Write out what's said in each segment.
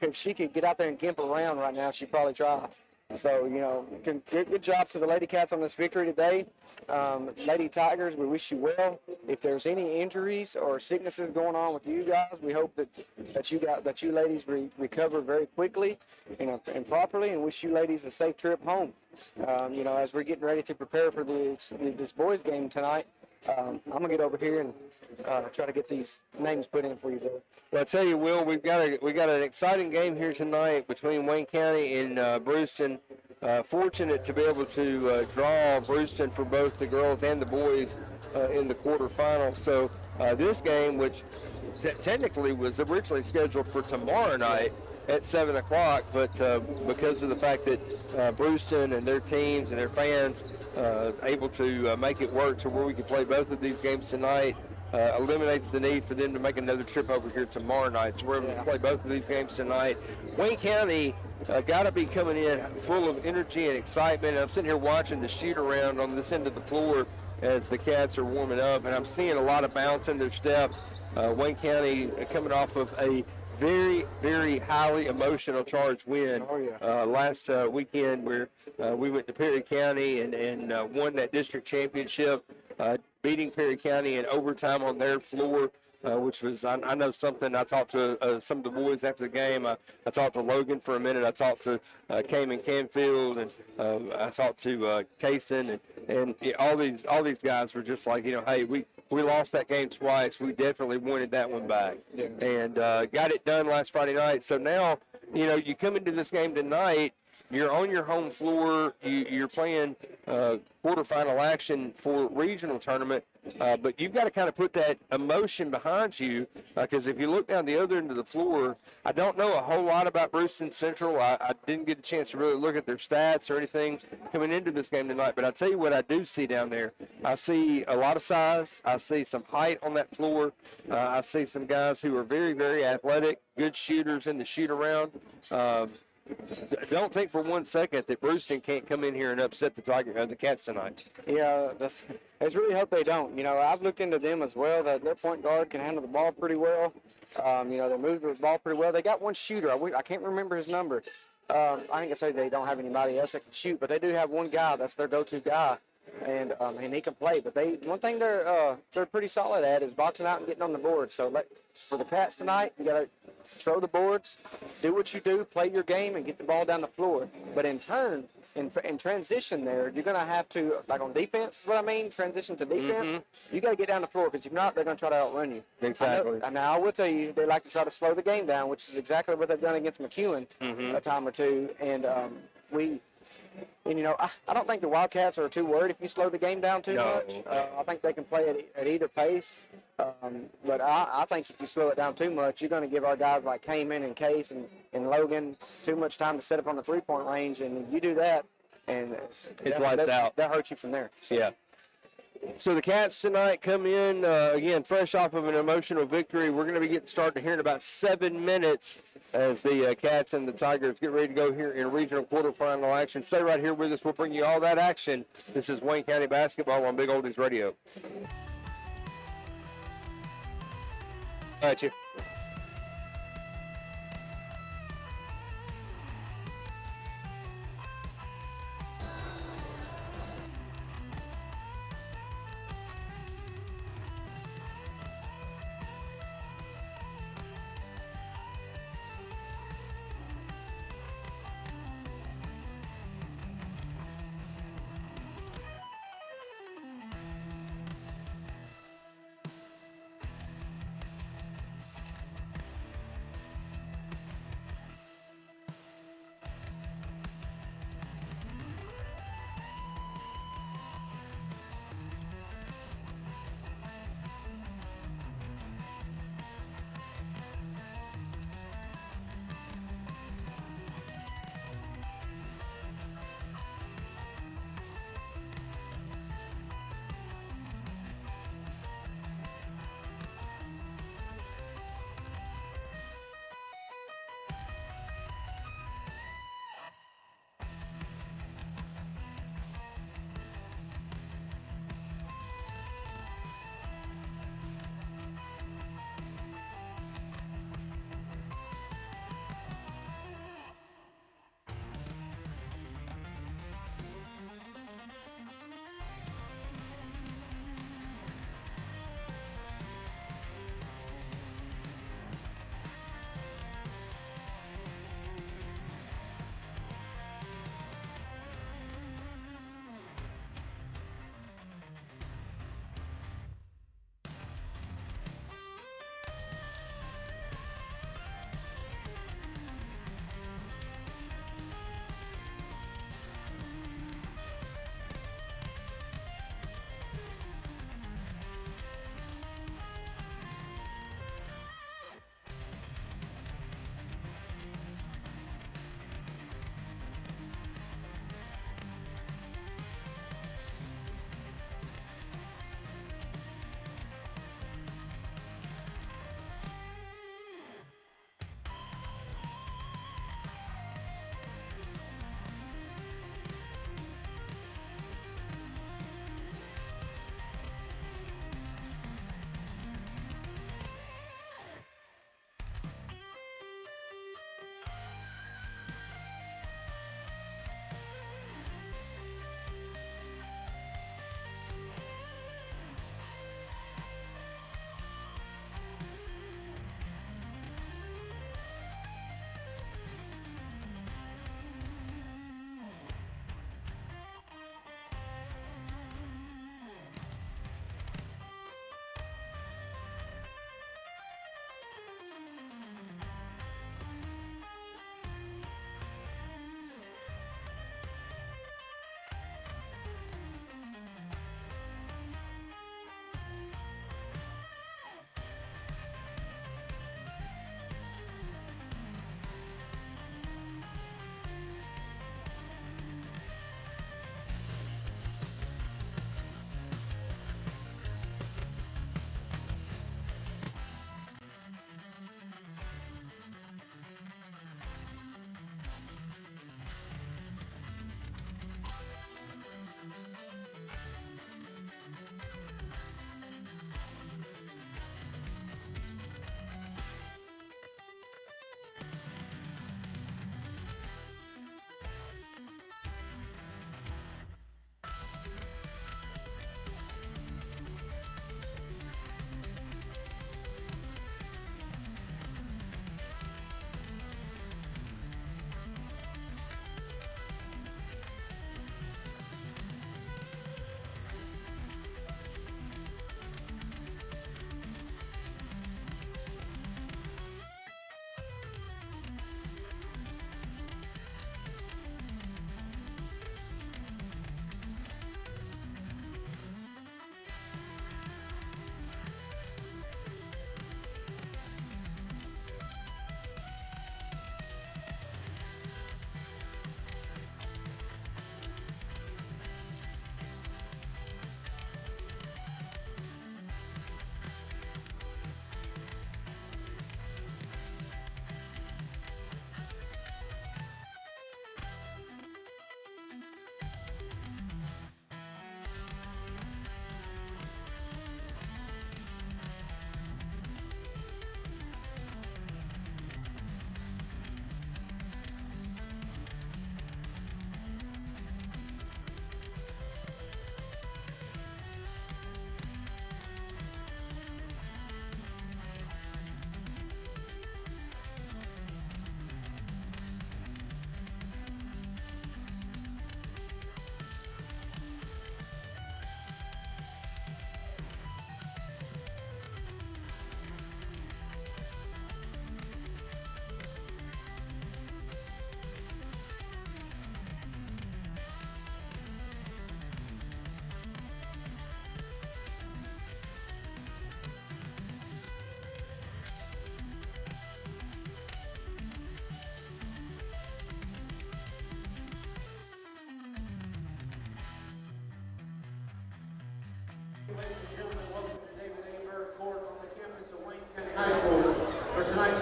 if she could get out there and gimp around right now, she'd probably try. So, you know, good job to the Lady Cats on this victory today. Lady Tigers, we wish you well. If there's any injuries or sicknesses going on with you guys, we hope that you ladies recover very quickly and properly, and wish you ladies a safe trip home. You know, as we're getting ready to prepare for this boys game tonight, I'm gonna get over here and try to get these names put in for you, Bill. Well, I tell you, Will, we got an exciting game here tonight between Wayne County and Bruceton. Fortunate to be able to draw Bruceton for both the girls and the boys in the quarterfinals. So this game, which technically was originally scheduled for tomorrow night at 7 o'clock, but because of the fact that Bruceton and their teams and their fans able to make it work to where we can play both of these games tonight, eliminates the need for them to make another trip over here tomorrow night. So we're able to play both of these games tonight. Wayne County got to be coming in full of energy and excitement. I'm sitting here watching the shoot around on this end of the floor as the Cats are warming up, and I'm seeing a lot of bounce in their step. Wayne County coming off of a very, very highly emotional charged win last weekend, where we went to Perry County and won that district championship, beating Perry County in overtime on their floor, which was, I know something. I talked to some of the boys after the game. I talked to Logan for a minute. I talked to Cayman Canfield, and I talked to Kaysen, and all these guys were just like, you know, hey, we lost that game twice. We definitely wanted that one back, and got it done last Friday night. So now, you know, you come into this game tonight, you're on your home floor, you're playing quarterfinal action for regional tournament, but you've got to kind of put that emotion behind you, because if you look down the other end of the floor, I don't know a whole lot about Bruceton Central. I didn't get a chance to really look at their stats or anything coming into this game tonight, but I'll tell you what I do see down there. I see a lot of size. I see some height on that floor. I see some guys who are very, very athletic, good shooters in the shoot-around. Don't think for 1 second that Bruceton can't come in here and upset the Cats tonight. Yeah, it's really hope they don't. You know, I've looked into them as well. That their point guard can handle the ball pretty well. You know, they move the ball pretty well. They got one shooter. I can't remember his number. I think I say they don't have anybody else that can shoot, but they do have one guy that's their go-to guy, and he can play. But one thing they're pretty solid at is boxing out and getting on the board. So for the Cats tonight, you got to throw the boards, do what you do, play your game, and get the ball down the floor. But in turn, in transition there, you're going to have to, like on defense is what I mean, transition to defense, you got to get down the floor, because if not, they're going to try to outrun you. Exactly. Now, I will tell you, they like to try to slow the game down, which is exactly what they've done against McEwen a time or two. And you know, I don't think the Wildcats are too worried if you slow the game down too much. I think they can play at either pace. But I think if you slow it down too much, you're going to give our guys like Cayman and Case and Logan too much time to set up on the three-point range. And you do that, and it lights out. That hurts you from there. Yeah. So the Cats tonight come in, again, fresh off of an emotional victory. We're going to be getting started here in about 7 minutes as the Cats and the Tigers get ready to go here in regional quarterfinal action. Stay right here with us. We'll bring you all that action. This is Wayne County Basketball on Big Oldies Radio. Got you.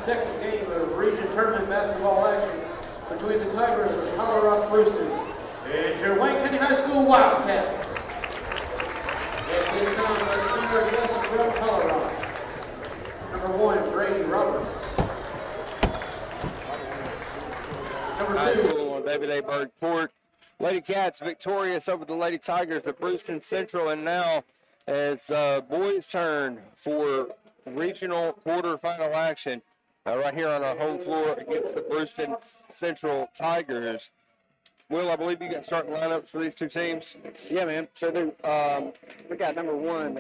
second game of region tournament basketball action between the Tigers of Hollow Rock Bruceton and your Wayne County High School Wildcats. At this time, let's start our guest from Hollow Rock. Number 1, Brady Roberts. Number 2. High school on David A. Bird Court. Lady Cats victorious over the Lady Tigers of Bruceton Central, and now it's boys' turn for regional quarterfinal action right here on our home floor against the Bruceton Central Tigers. Will, I believe you got starting lineups for these two teams. Yeah, man. So we got number 1,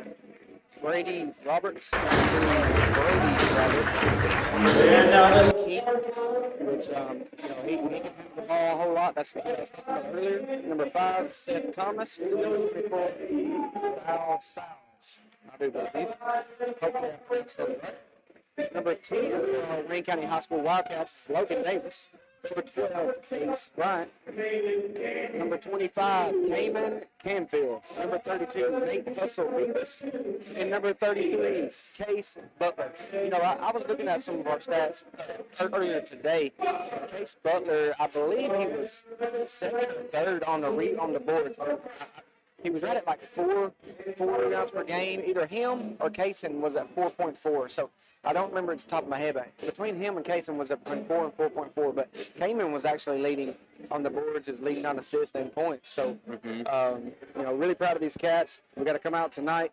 Brady Roberts. Brady Roberts. And now this Which, he can handle the ball a whole lot. That's what I was talking about earlier. Number 5, Seth Thomas. Number 24, Al Siles. I do believe. Hopefully I pronounced that right. Number 10, Wayne County High School Wildcats is Logan Davis. Number 12, Case Bryant. Number 25, Cayman Canfield. Number 32, Nate Hustle Rivas. And number 33, Case Butler. I was looking at some of our stats earlier today. Case Butler, I believe he was second or third on the board. He was right at like four rebounds per game. Either him or Kaysen was at 4.4. So I don't remember at the top of my head, but between him and Kaysen was at between 4 and 4.4. But Cayman was actually leading on the boards, is leading on assists and points. So, really proud of these cats. We got to come out tonight,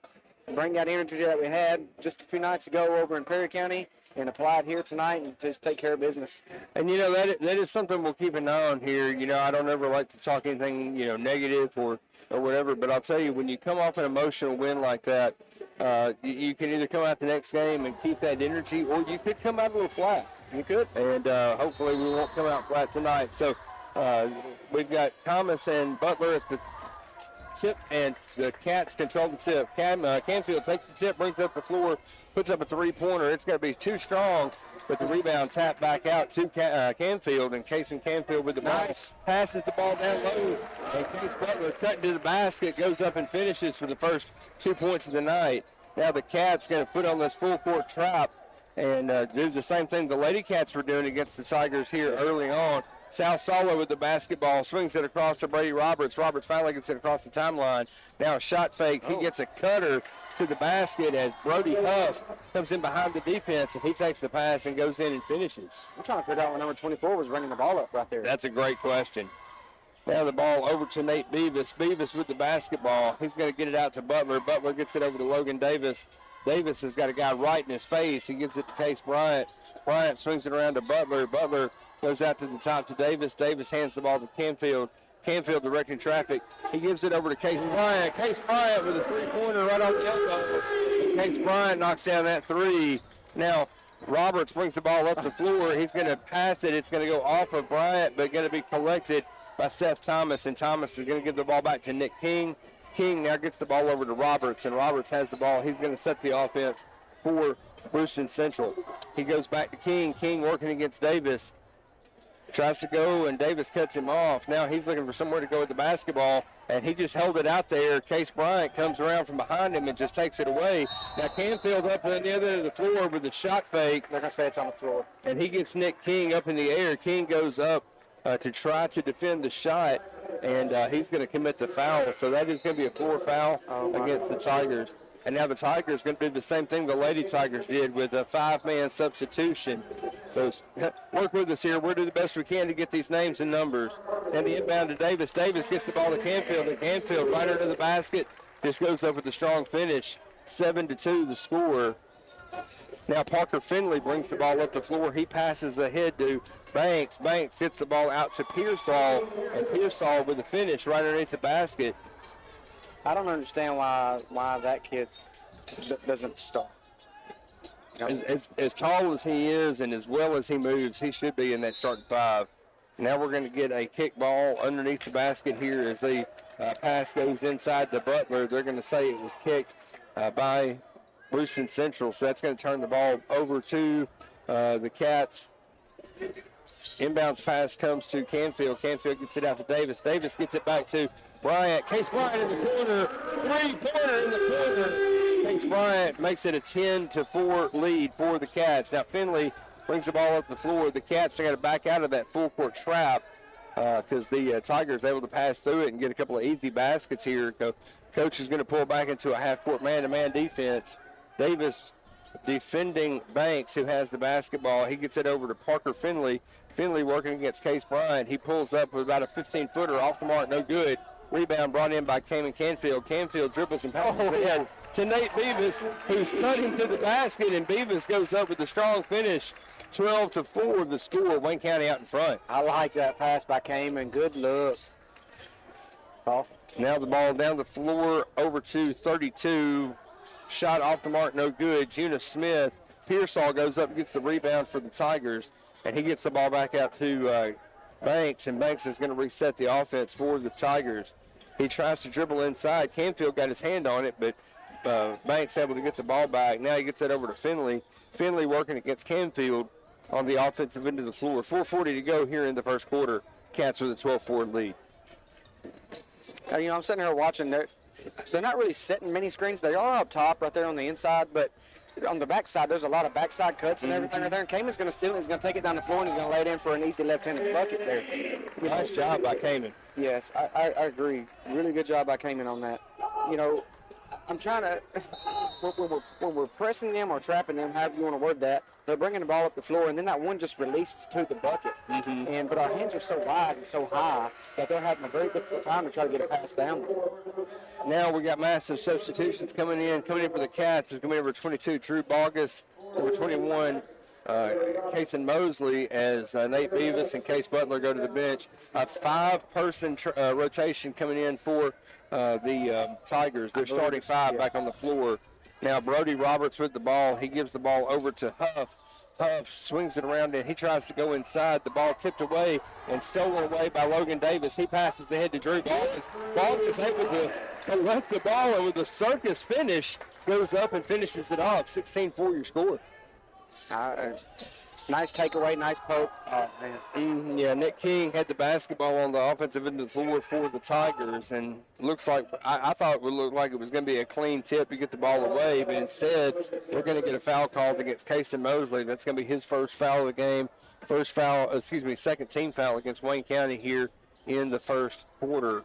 bring that energy that we had just a few nights ago over in Perry County, and apply it here tonight and just take care of business. And, that is something we'll keep an eye on here. I don't ever like to talk anything, negative or whatever, but I'll tell you, when you come off an emotional win like that, you can either come out the next game and keep that energy, or you could come out a little flat. You could. And hopefully we won't come out flat tonight. So we've got Thomas and Butler at the tip, and the Cats control the tip. Canfield takes the tip, brings it up the floor, puts up a three-pointer. It's going to be too strong, but the rebound tapped back out to Canfield, and Casey Canfield with the ball. Passes the ball down low, and Case Butler cutting to the basket, goes up and finishes for the first 2 points of the night. Now the Cats going to put on this full-court trap and do the same thing the Lady Cats were doing against the Tigers here early on. Sal Solo with the basketball, swings it across to Brady Roberts. Roberts finally gets it across the timeline. Now a shot fake. He gets a cutter to the basket as Brody Huff comes in behind the defense, and he takes the pass and goes in and finishes. I'm trying to figure out when number 24 was running the ball up right there. That's a great question. Now the ball over to Nate Beavis. Beavis with the basketball. He's going to get it out to Butler. Butler gets it over to Logan Davis. Davis has got a guy right in his face. He gives it to Case Bryant. Bryant swings it around to Butler. Butler goes out to the top to Davis. Davis hands the ball to Canfield. Canfield directing traffic. He gives it over to Case Bryant. Case Bryant with a three-pointer right on the elbow. Case Bryant knocks down that three. Now Roberts brings the ball up the floor. He's going to pass it. It's going to go off of Bryant, but going to be collected by Seth Thomas, and Thomas is going to give the ball back to Nick King. King now gets the ball over to Roberts, and Roberts has the ball. He's going to set the offense for Bruceton Central. He goes back to King. King working against Davis. Tries to go, and Davis cuts him off. Now he's looking for somewhere to go with the basketball, and he just held it out there. Case Bryant comes around from behind him and just takes it away. Now Canfield up on the other end of the floor with the shot fake. They're going to say it's on the floor. And he gets Nick King up in the air. King goes up to try to defend the shot, and he's going to commit the foul. So that is going to be a floor foul against the Tigers. And now the Tigers going to do the same thing the Lady Tigers did with a 5-man substitution. So work with us here. We'll do the best we can to get these names and numbers. And the inbound to Davis. Davis gets the ball to Canfield, and Canfield right under the basket just goes up with a strong finish. 7-2 the score. Now Parker Finley brings the ball up the floor. He passes ahead to Banks. Banks gets the ball out to Pearsall, and Pearsall with a finish right underneath the basket. I don't understand why that kid doesn't start. As tall as he is and as well as he moves, he should be in that starting five. Now we're going to get a kick ball underneath the basket here as the pass goes inside the Butler. They're going to say it was kicked by Bruceton Central, so that's going to turn the ball over to the Cats. Inbounds pass comes to Canfield. Canfield gets it out to Davis. Davis gets it back to Bryant. Case Bryant in the corner. Three-pointer in the corner. Case Bryant makes it a 10-4 lead for the Cats. Now Finley brings the ball up the floor. The Cats are going to back out of that full court trap because the Tigers able to pass through it and get a couple of easy baskets here. Coach is going to pull back into a half-court man-to-man defense. Davis defending Banks, who has the basketball. He gets it over to Parker Finley. Finley working against Case Bryant. He pulls up with about a 15-footer off the mark, no good. Rebound brought in by Kamen Canfield. Canfield dribbles and passes ahead to Nate Beavis, who's cutting to the basket, and Beavis goes up with a strong finish. 12-4 the score. Wayne County out in front. I like that pass by Kamen. Good look. Paul. Now the ball down the floor over to 32. Shot off the mark, no good. Juna Smith. Pearsall goes up and gets the rebound for the Tigers, and he gets the ball back out to Banks, and Banks is going to reset the offense for the Tigers. He tries to dribble inside. Canfield got his hand on it, but Banks able to get the ball back. Now he gets it over to Finley. Finley working against Canfield on the offensive end of the floor. 4:40 to go here in the first quarter. Cats with a 12-4 lead. I'm sitting here watching. They're not really setting many screens. They are up top right there on the inside, but on the backside, there's a lot of backside cuts and everything right there. And Kamen's going to steal it. He's going to take it down the floor, and he's going to lay it in for an easy left-handed bucket there. Nice job by Kamen. Yes, I agree. Really good job by Kamen on that. I'm trying to, when we're pressing them or trapping them, however you want to word that, they're bringing the ball up the floor, and then that one just releases to the bucket. But our hands are so wide and so high that they're having a very difficult time to try to get a pass down there. Now we got massive substitutions coming in. Coming in for the Cats is coming in number 22, Drew Bogus. Number 21, Kason Mosley, as Nate Beavis and Case Butler go to the bench. A 5-person rotation coming in for the Tigers. They're starting 5 back on the floor. Now Brody Roberts with the ball. He gives the ball over to Huff. Huff swings it around and he tries to go inside. The ball tipped away and stolen away by Logan Davis. He passes ahead to Drew Bogus. Bogus able to collect the ball, and with a circus finish, goes up and finishes it off. 16-4 your score. Nice takeaway, nice poke. Oh, man. Yeah, Nick King had the basketball on the offensive end of the floor for the Tigers, and looks like I thought it would look like it was going to be a clean tip to get the ball away, but instead we're going to get a foul called against Kason Mosley. That's going to be his first foul of the game. Second team foul against Wayne County here in the first quarter.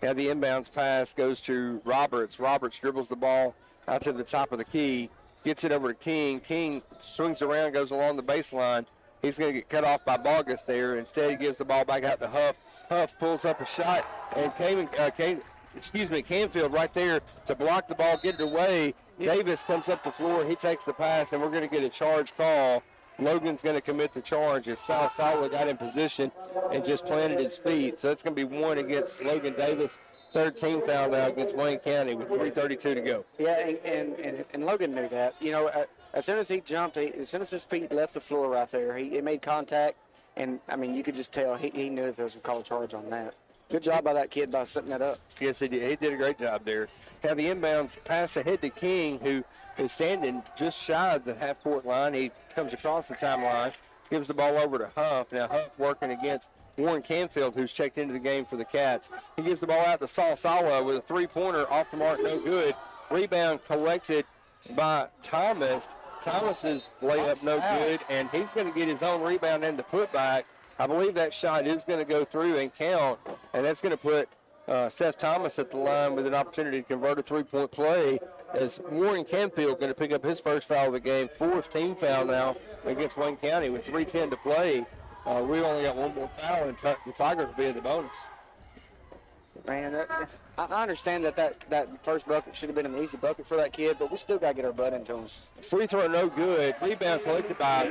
Now the inbounds pass goes to Roberts. Roberts dribbles the ball out to the top of the key. Gets it over to King. King swings around, goes along the baseline. He's going to get cut off by Bogus there. Instead, he gives the ball back out to Huff. Huff pulls up a shot, and Canfield right there to block the ball, get it away. Davis comes up the floor. He takes the pass, and we're going to get a charge call. Logan's going to commit the charge as Sala got in position and just planted his feet. So it's going to be 1 against Logan Davis. 13 foul now against Wayne County with 3:32 to go. Yeah, and Logan knew that. As soon as he jumped, as soon as his feet left the floor right there, he made contact, and, you could just tell he knew that there was a call charge on that. Good job by that kid by setting that up. Yes, he did. He did a great job there. Now the inbounds pass ahead to King, who is standing just shy of the half-court line. He comes across the timeline, gives the ball over to Huff. Now Huff working against Warren Canfield, who's checked into the game for the Cats. He gives the ball out to Sala with a 3-pointer off the mark, no good. Rebound collected by Thomas. Thomas's layup no good, and he's going to get his own rebound and the putback. I believe that shot is going to go through and count, and that's going to put Seth Thomas at the line with an opportunity to convert a 3-point play, as Warren Canfield going to pick up his first foul of the game. 4th team foul now against Wayne County with 3:10 to play. We only got 1 more foul, and the Tigers will be in the bonus. Man, I understand that first bucket should have been an easy bucket for that kid, but we still got to get our butt into him. Free throw no good. Rebound collected by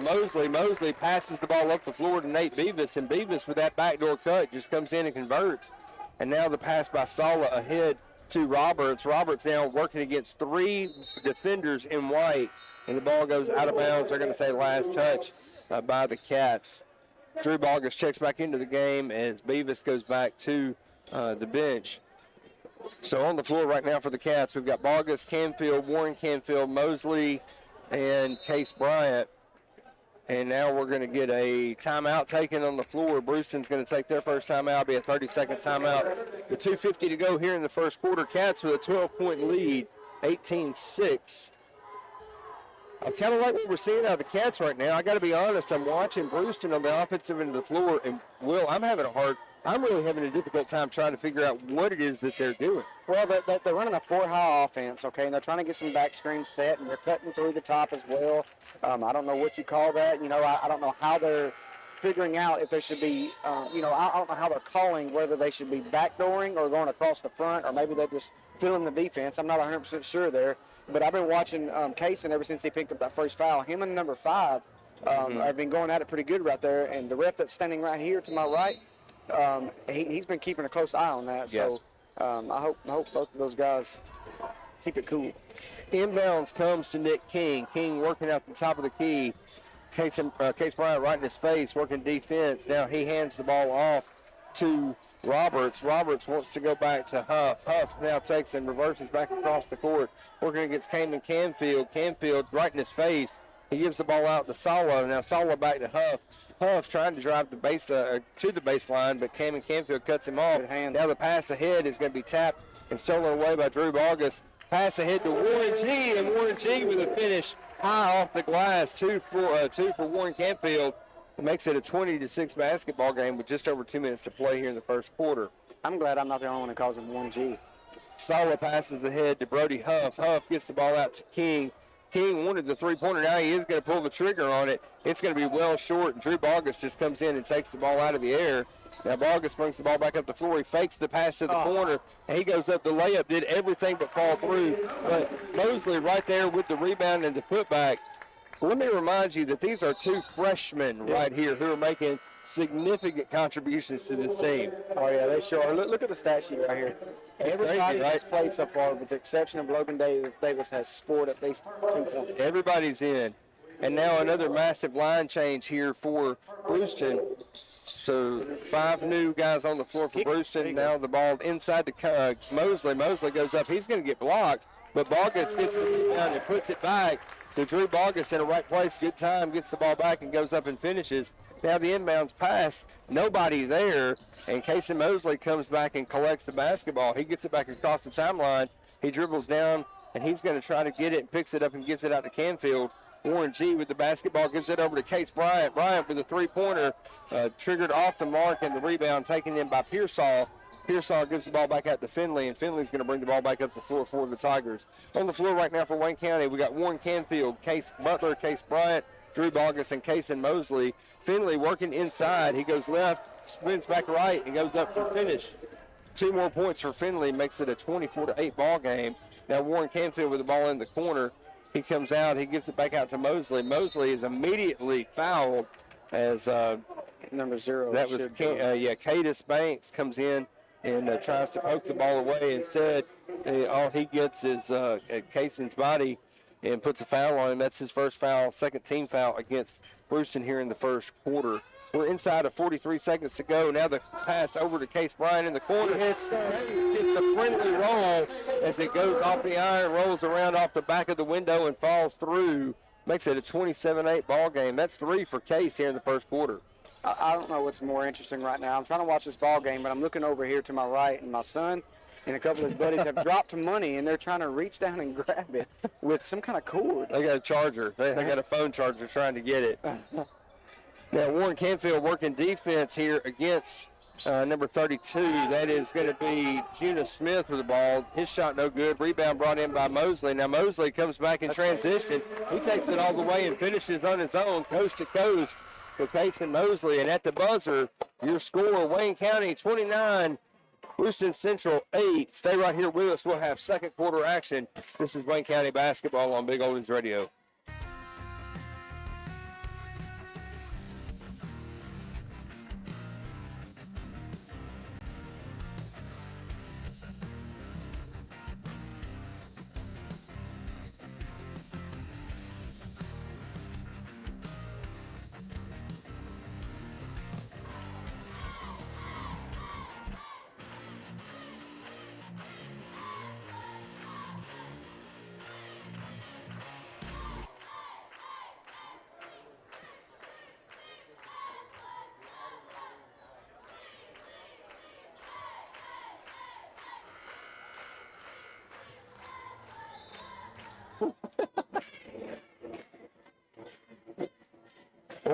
Mosley. Mosley passes the ball up the floor to Nate Beavis, and Beavis with that backdoor cut just comes in and converts. And now the pass by Sala ahead to Roberts. Roberts now working against 3 defenders in white, and the ball goes out of bounds. They're going to say last touch by the Cats. Drew Bogus checks back into the game as Beavis goes back to the bench. So on the floor right now for the Cats, we've got Bogus, Canfield, Warren Canfield, Mosley, and Case Bryant. And now we're going to get a timeout taken on the floor. Bruceton's going to take their first timeout, be a 30-second timeout. With 2:50 to go here in the first quarter, Cats with a 12-point lead, 18-6. I kind of like what we're seeing out of the Cats right now. I got to be honest. I'm watching Bruceton on the offensive end of the floor, and Will, I'm really having a difficult time trying to figure out what it is that they're doing. Well, they're running a 4-high offense, okay, and they're trying to get some back screen set, and they're cutting through the top as well. I don't know what you call that. You know, I don't know how they're figuring out if there should be, you know, I don't know how they're calling whether they should be backdooring or going across the front, or maybe they're just filling the defense. I'm not 100% sure there. But I've been watching Kaysen ever since he picked up that first foul. Him and number 5 have been going at it pretty good right there. And the ref that's standing right here to my right, he's been keeping a close eye on that. Yeah. So I hope both of those guys keep it cool. Inbounds comes to Nick King. King working out the top of the key. Case Bryant right in his face, working defense. Now he hands the ball off to Roberts. Roberts wants to go back to Huff. Huff now takes and reverses back across the court, working against Cayman Canfield. Canfield right in his face. He gives the ball out to Sala. Now Sala back to Huff. Huff trying to drive the base to the baseline, but Cayman Canfield cuts him off. Now the pass ahead is going to be tapped and stolen away by Drew Bogus. Pass ahead to Warren G, and Warren G with a finish high off the glass. Two for Warren Canfield. It makes it a 20-6 basketball game with just over 2 minutes to play here in the first quarter. I'm glad I'm not the only one that calls him 1G. Sala passes ahead to Brody Huff. Huff gets the ball out to King. King wanted the three-pointer. Now he is going to pull the trigger on it. It's going to be well short, and Drew Bogus just comes in and takes the ball out of the air. Now Bogus brings the ball back up the floor. He fakes the pass to the corner, and he goes up the layup, did everything but fall through. But Mosley right there with the rebound and the putback. Let me remind you that these are 2 freshmen right here who are making significant contributions to this team. Oh, yeah, they sure are. Look at the stat sheet right here. Everybody that's played so far, with the exception of Logan Davis, has scored at least 2 points. Everybody's in. And now another massive line change here for Bruceton. So 5 new guys on the floor for Bruceton. Now the ball inside to Mosley. Mosley goes up. He's going to get blocked, but Bogus gets the rebound and puts it back. So Drew Bogus in the right place, good time, gets the ball back and goes up and finishes. Now the inbounds pass, nobody there, and Casey Mosley comes back and collects the basketball. He gets it back across the timeline. He dribbles down, and he's going to try to get it and picks it up and gives it out to Canfield. Warren G with the basketball gives it over to Case Bryant. Bryant with a three-pointer, triggered off the mark, and the rebound taken in by Pearsall. Pearsall gives the ball back out to Finley, and Finley's going to bring the ball back up the floor for the Tigers. On the floor right now for Wayne County, we got Warren Canfield, Case Butler, Case Bryant, Drew Bogus, and Case and Mosley. Finley working inside. He goes left, spins back right, and goes up for finish. 2 more points for Finley makes it a 24-8 ball game. Now Warren Canfield with the ball in the corner. He comes out. He gives it back out to Mosley. Mosley is immediately fouled as number 0. That was Cadis Banks comes in and tries to poke the ball away. Instead, all he gets is Kaysen's body and puts a foul on him. That's his first foul, second team foul against Bruceton here in the first quarter. We're inside of 43 seconds to go. Now the pass over to Case Bryant in the corner. Gets the friendly roll as it goes off the iron, rolls around off the back of the window and falls through. Makes it a 27-8 ball game. That's 3 for Case here in the first quarter. I don't know what's more interesting right now. I'm trying to watch this ball game, but I'm looking over here to my right, and my son and a couple of his buddies have dropped money, and they're trying to reach down and grab it with some kind of cord. They got a charger. They got a phone charger trying to get it. Now Warren Canfield working defense here against number 32. That is going to be Juna Smith with the ball. His shot no good. Rebound brought in by Mosley. Now Mosley comes back in transition. He takes it all the way and finishes on his own, coast to coast with Peyton Mosley. And at the buzzer, your score, Wayne County 29, Bruceton Central 8. Stay right here with us. We'll have second quarter action. This is Wayne County basketball on Big Oldies Radio.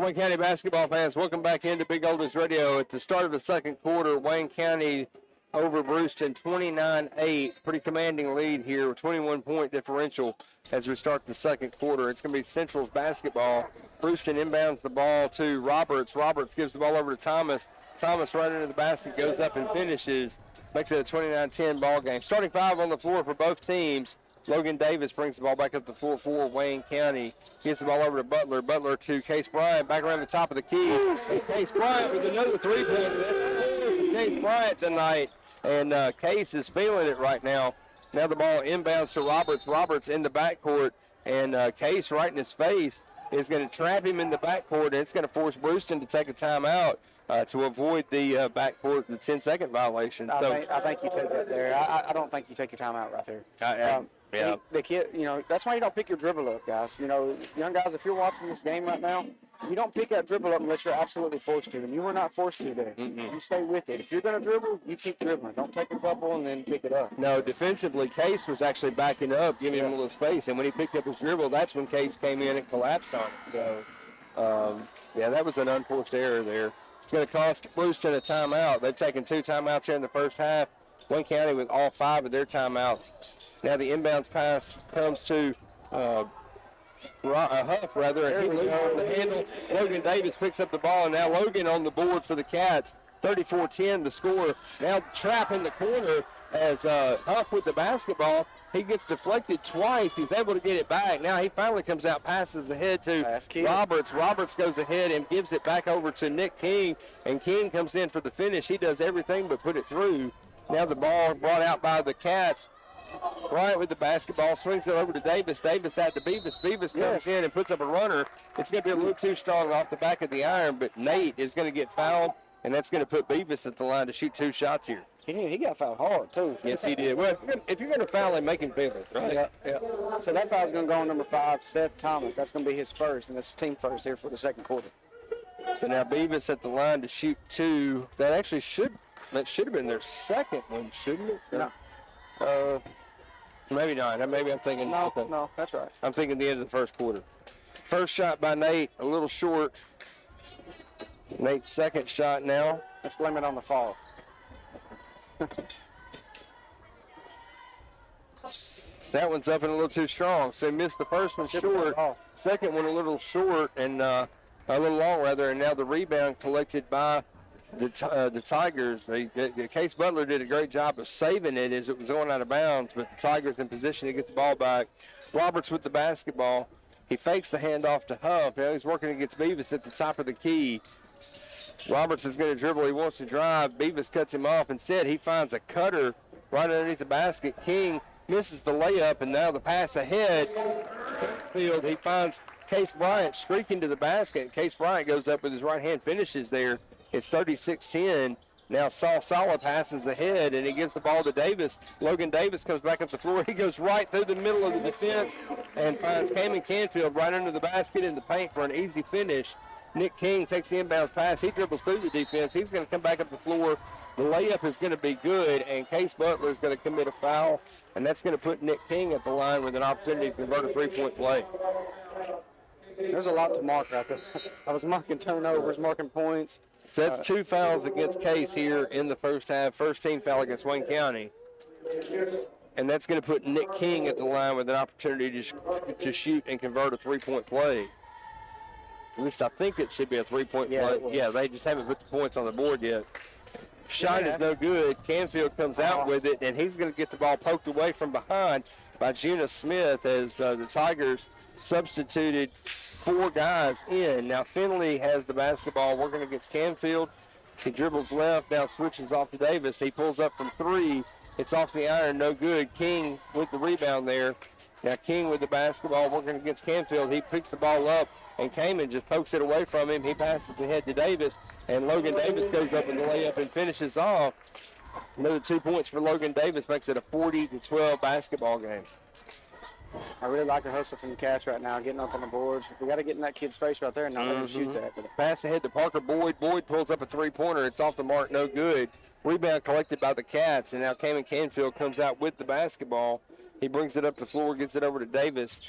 Wayne County basketball fans, welcome back into Big Oldies Radio. At the start of the second quarter, Wayne County over Bruceton 29-8. Pretty commanding lead here, 21-point differential as we start the second quarter. It's going to be Central's basketball. Bruceton inbounds the ball to Roberts. Roberts gives the ball over to Thomas. Thomas right into the basket, goes up and finishes. Makes it a 29-10 ball game. Starting five on the floor for both teams. Logan Davis brings the ball back up the floor for Wayne County. Gets the ball over to Butler. Butler to Case Bryant, back around the top of the key. And Case Bryant with another three-pointer. That's four for Case Bryant tonight. And Case is feeling it right now. Now the ball inbounds to Roberts. Roberts in the backcourt. And Case right in his face is going to trap him in the backcourt. And it's going to force Bruceton to take a timeout to avoid the backcourt, the 10-second violation. I think you take that there. I don't think you take your timeout right there. Yeah. The kid, that's why you don't pick your dribble up, guys. Young guys, if you're watching this game right now, you don't pick that dribble up unless you're absolutely forced to, and you were not forced to there. You stay with it. If you're going to dribble, you keep dribbling. Don't take a couple and then pick it up. No, defensively, Case was actually backing up, giving him a little space, and when he picked up his dribble, that's when Case came in and collapsed on it. So, that was an unforced error there. It's going to cost Bruceton a timeout. They've taken 2 timeouts here in the first half. Wayne County with all 5 of their timeouts. Now the inbounds pass comes to Huff, and he loses the handle. Logan Davis picks up the ball, and now Logan on the board for the Cats. 34-10 the score. Now trap in the corner as Huff with the basketball. He gets deflected twice. He's able to get it back. Now he finally comes out, passes ahead to Roberts. Roberts goes ahead and gives it back over to Nick King, and King comes in for the finish. He does everything but put it through. Now the ball brought out by the Cats. Bryant with the basketball, swings it over to Davis. Davis out to Beavis. Beavis comes in and puts up a runner. It's going to be a little too strong off the back of the iron, but Nate is going to get fouled, and that's going to put Beavis at the line to shoot 2 shots here. He got fouled hard, too. Yes, he did. Well, if you're going to foul him, make him feel it, right? Yeah. So that foul's going to go on number 5, Seth Thomas. That's going to be his first, and it's team first here for the second quarter. So now Beavis at the line to shoot 2. That should have been their second one, shouldn't it? No. Maybe not. Maybe I'm thinking. No, that's right. I'm thinking the end of the first quarter. First shot by Nate, a little short. Nate's second shot now. Let's blame it on the fall. That one's up and a little too strong. So he missed the first one short. Second one a little short and a little long rather. And now the rebound collected by the Tigers. Case Butler did a great job of saving it as it was going out of bounds, but the Tigers in position to get the ball back. Roberts with the basketball. He fakes the handoff to Huff. Now he's working against Beavis at the top of the key. Roberts is going to dribble. He wants to drive. Beavis cuts him off. Instead, he finds a cutter right underneath the basket. King misses the layup, and now the pass ahead. Field. He finds Case Bryant streaking to the basket. Case Bryant goes up with his right hand, finishes there. It's 36-10. Now Saul Sala passes ahead, and he gives the ball to Davis. Logan Davis comes back up the floor. He goes right through the middle of the defense and finds Kamen Canfield right under the basket in the paint for an easy finish. Nick King takes the inbounds pass. He dribbles through the defense. He's going to come back up the floor. The layup is going to be good, and Case Butler is going to commit a foul, and that's going to put Nick King at the line with an opportunity to convert a three-point play. There's a lot to mark right there. I was marking turnovers, marking points. So that's 2 fouls against Case here in the first half. First team foul against Wayne County. And that's going to put Nick King at the line with an opportunity to shoot and convert a three-point play. At least I think it should be a three-point play. Yeah, they just haven't put the points on the board yet. Shot is no good. Canfield comes out with it, and he's going to get the ball poked away from behind by Gina Smith as the Tigers substituted 4 guys in. Now Finley has the basketball working against Canfield. He dribbles left, now switches off to Davis. He pulls up from 3. It's off the iron, no good. King with the rebound there. Now King with the basketball working against Canfield. He picks the ball up, and Kamen just pokes it away from him. He passes ahead to Davis, and Logan Davis goes up in the layup and finishes off. Another 2 points for Logan Davis makes it a 40-12 basketball game. I really like the hustle from the Cats right now, getting up on the boards. We got to get in that kid's face right there and not let him shoot that. Pass ahead to Parker Boyd. Boyd pulls up a three-pointer. It's off the mark, no good. Rebound collected by the Cats, and now Kamen Canfield comes out with the basketball. He brings it up the floor, gets it over to Davis.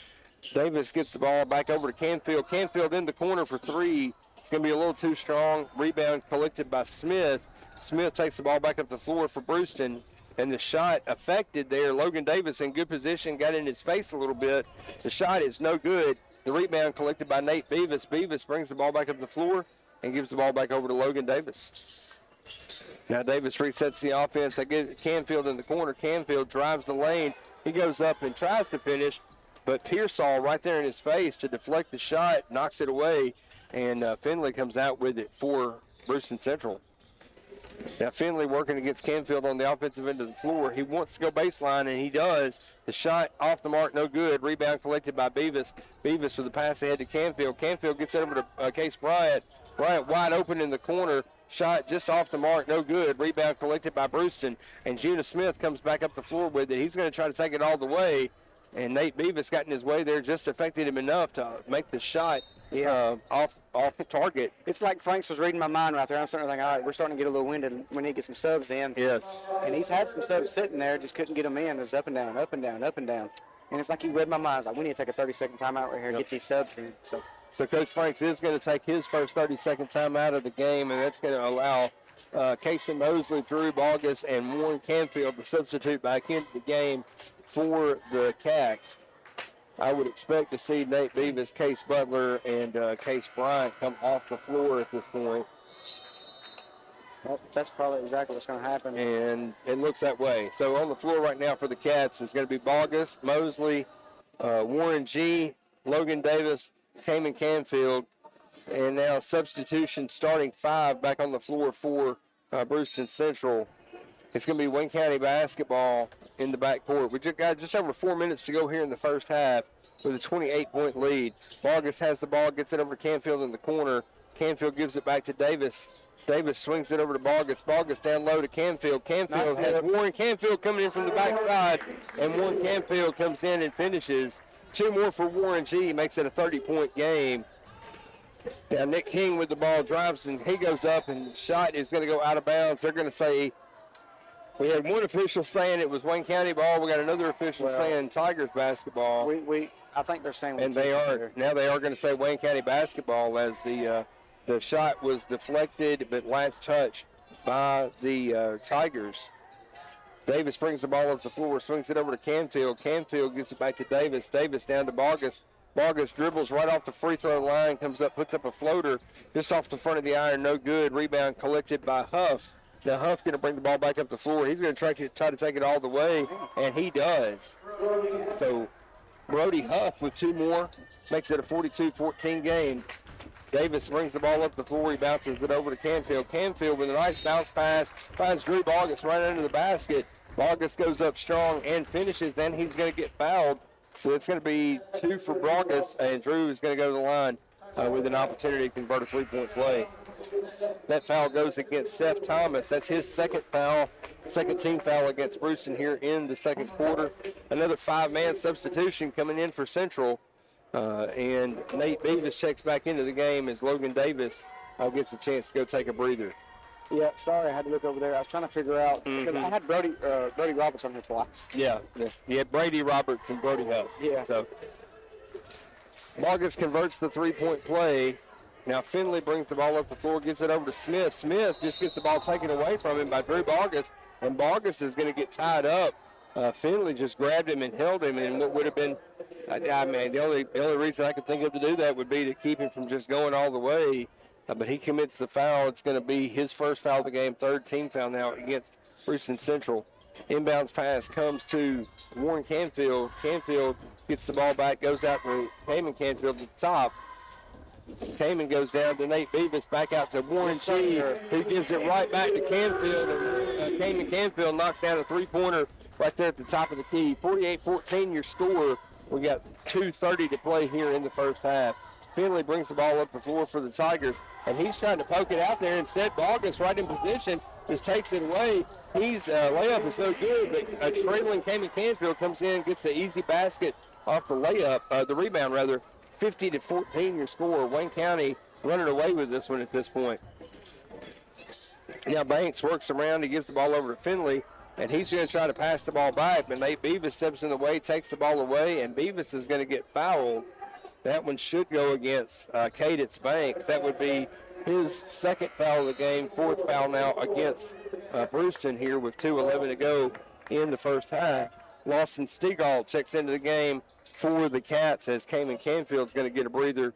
Davis gets the ball back over to Canfield. Canfield in the corner for 3. It's going to be a little too strong. Rebound collected by Smith. Smith takes the ball back up the floor for Bruceton, and the shot affected there. Logan Davis in good position, got in his face a little bit. The shot is no good. The rebound collected by Nate Beavis. Beavis brings the ball back up the floor and gives the ball back over to Logan Davis. Now Davis resets the offense. They get Canfield in the corner. Canfield drives the lane. He goes up and tries to finish, but Pearsall right there in his face to deflect the shot, knocks it away, and Finley comes out with it for Bruceton Central. Now Finley working against Canfield on the offensive end of the floor. He wants to go baseline, and he does. The shot off the mark, no good. Rebound collected by Beavis. Beavis with the pass ahead to Canfield. Canfield gets it over to Case Bryant. Bryant wide open in the corner. Shot just off the mark, no good. Rebound collected by Bruceton, and Gina Smith comes back up the floor with it. He's going to try to take it all the way, and Nate Beavis got in his way there, just affected him enough to make the shot off the target. It's like Franks was reading my mind right there. I'm starting to think, all right, we're starting to get a little winded. We need to get some subs in. Yes. And he's had some subs sitting there, just couldn't get them in. It was up and down, up and down, up and down. And it's like he read my mind. It's like, we need to take a 30-second timeout right here and get these subs in. So Coach Franks is going to take his first 30-second timeout of the game, and that's going to allow Casey Mosley, Drew Bogus, and Warren Canfield to substitute back into the game for the Cats. I would expect to see Nate Beavis, Case Butler, and Case Bryant come off the floor at this point. Well, that's probably exactly what's going to happen. And it looks that way. So on the floor right now for the Cats is going to be Bogus, Mosley, Warren G., Logan Davis, Cayman Canfield, and now substitution starting 5 back on the floor for Bruceton Central. It's going to be Wayne County basketball in the backcourt. We just got just over 4 minutes to go here in the first half with a 28-point lead. Bogus has the ball, gets it over to Canfield in the corner. Canfield gives it back to Davis. Davis swings it over to Bogus. Bogus down low to Canfield. Canfield has Warren Canfield coming in from the backside, and Warren Canfield comes in and finishes. 2 more for Warren G. Makes it a 30-point game. Now Nick King with the ball drives, and he goes up, and the shot is going to go out of bounds. They're going to say, we had one official saying it was Wayne County ball. We got another official saying Tigers basketball. I think they're saying. And they are going to say Wayne County basketball as the shot was deflected, but last touch by the Tigers. Davis brings the ball up the floor, swings it over to Canfield. Canfield gives it back to Davis. Davis down to Bogus. Bogus dribbles right off the free throw line, comes up, puts up a floater just off the front of the iron, no good. Rebound collected by Huff. Now Huff's going to bring the ball back up the floor. He's going to try to take it all the way, and he does. So Brody Huff with 2 more makes it a 42-14 game. Davis brings the ball up the floor. He bounces it over to Canfield. Canfield with a nice bounce pass finds Drew Bogus right under the basket. Bogus goes up strong and finishes. Then he's going to get fouled. So it's going to be 2 for Bogus, and Drew is going to go to the line with an opportunity to convert a 3-point play. That foul goes against Seth Thomas. That's his second team foul against Bruceton here in the second quarter. Another 5-man substitution coming in for Central. And Nate Beavis checks back into the game as Logan Davis gets a chance to go take a breather. Yeah, sorry, I had to look over there. I was trying to figure out. I had Brody Roberts on here twice. Yeah. You had Brady Roberts and Brody Huff. Yeah. So Bogus converts the 3-point play. Now Finley brings the ball up the floor, gives it over to Smith. Smith just gets the ball taken away from him by Drew Bogus, and Bogus is going to get tied up. Finley just grabbed him and held him, and what would have been, the only reason I could think of to do that would be to keep him from just going all the way. But he commits the foul. It's going to be his first foul of the game, 3rd team foul now against Bruceton Central. Inbounds pass comes to Warren Canfield. Canfield gets the ball back, goes out to Cayman Canfield at the top. Cayman goes down to Nate Beavis, back out to Warren G, who gives it right back to Canfield. And Cayman Canfield knocks down a 3-pointer right there at the top of the key. 48-14 your score. We got 2:30 to play here in the first half. Finley brings the ball up the floor for the Tigers, and he's trying to poke it out there. Instead, Bogus right in position just takes it away. His layup is no good, but a trailing Cayman Canfield comes in, gets the easy basket off the layup, the rebound rather. 50-14 your score. Wayne County running away with this one at this point. Now Banks works around. He gives the ball over to Finley, and he's going to try to pass the ball back, but Nate Beavis steps in the way, takes the ball away, and Beavis is going to get fouled. That one should go against Cadence Banks. That would be his second foul of the game, fourth foul now against Bruceton here with 2:11 to go in the first half. Lawson Stegall checks into the game for the Cats as Cayman Canfield's going to get a breather.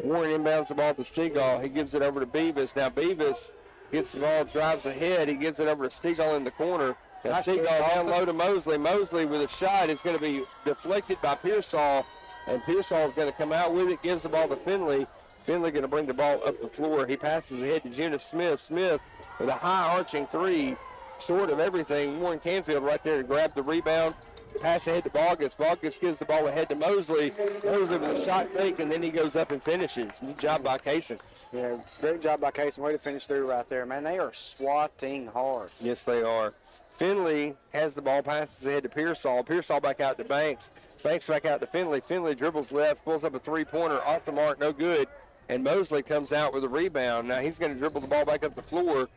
Warren inbounds the ball to Stegall. He gives it over to Beavis. Now Beavis gets the ball, drives ahead. He gives it over to Stegall in the corner. Now Stegall down low to Mosley. Mosley with a shot is going to be deflected by Pearsall, and Pearsall is going to come out with it, gives the ball to Finley. Finley going to bring the ball up the floor. He passes ahead to Junior Smith. Smith with a high arching three, short of everything. Warren Canfield right there to grab the rebound. Pass ahead to Bogus. Bogus gives the ball ahead to Mosley. Mosley with a shot fake, and then he goes up and finishes. Good job by Kaysen. Yeah, great job by Kaysen. Way to finish through right there, man. They are swatting hard. Yes, they are. Finley has the ball, passes ahead to Pearsall. Pearsall back out to Banks. Banks back out to Finley. Finley dribbles left, pulls up a three-pointer, off the mark, no good. And Mosley comes out with a rebound. Now he's going to dribble the ball back up the floor.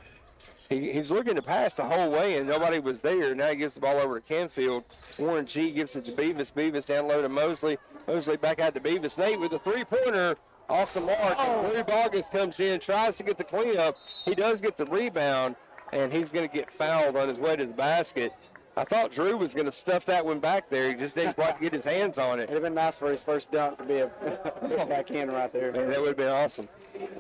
He's looking to pass the whole way, and nobody was there. Now he gives the ball over to Canfield. Warren G gives it to Beavis. Beavis down low to Mosley. Mosley back out to Beavis. Nate with a three-pointer off the mark. Larry Bogus comes in, tries to get the cleanup. He does get the rebound, and he's going to get fouled on his way to the basket. I thought Drew was going to stuff that one back there. He just didn't quite get his hands on it. It'd have been nice for his first dunk to be a back in right there. Man, that would have been awesome.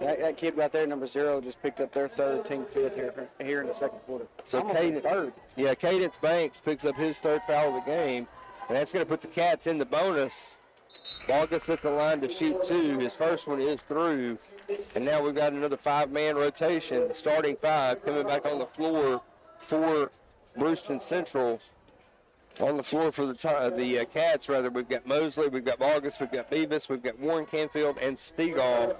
That kid right there, number 0, just picked up their third, team fifth here in the second quarter. So Cadence Banks picks up his third foul of the game, and that's going to put the Cats in the bonus. Bogus at the line to shoot 2. His first one is through, and now we've got another 5-man rotation. The starting 5 coming back on the floor for Bruceton Central. On the floor for the Cats, rather, we've got Mosley, we've got Bogus, we've got Beavis, we've got Warren Canfield, and Stegall.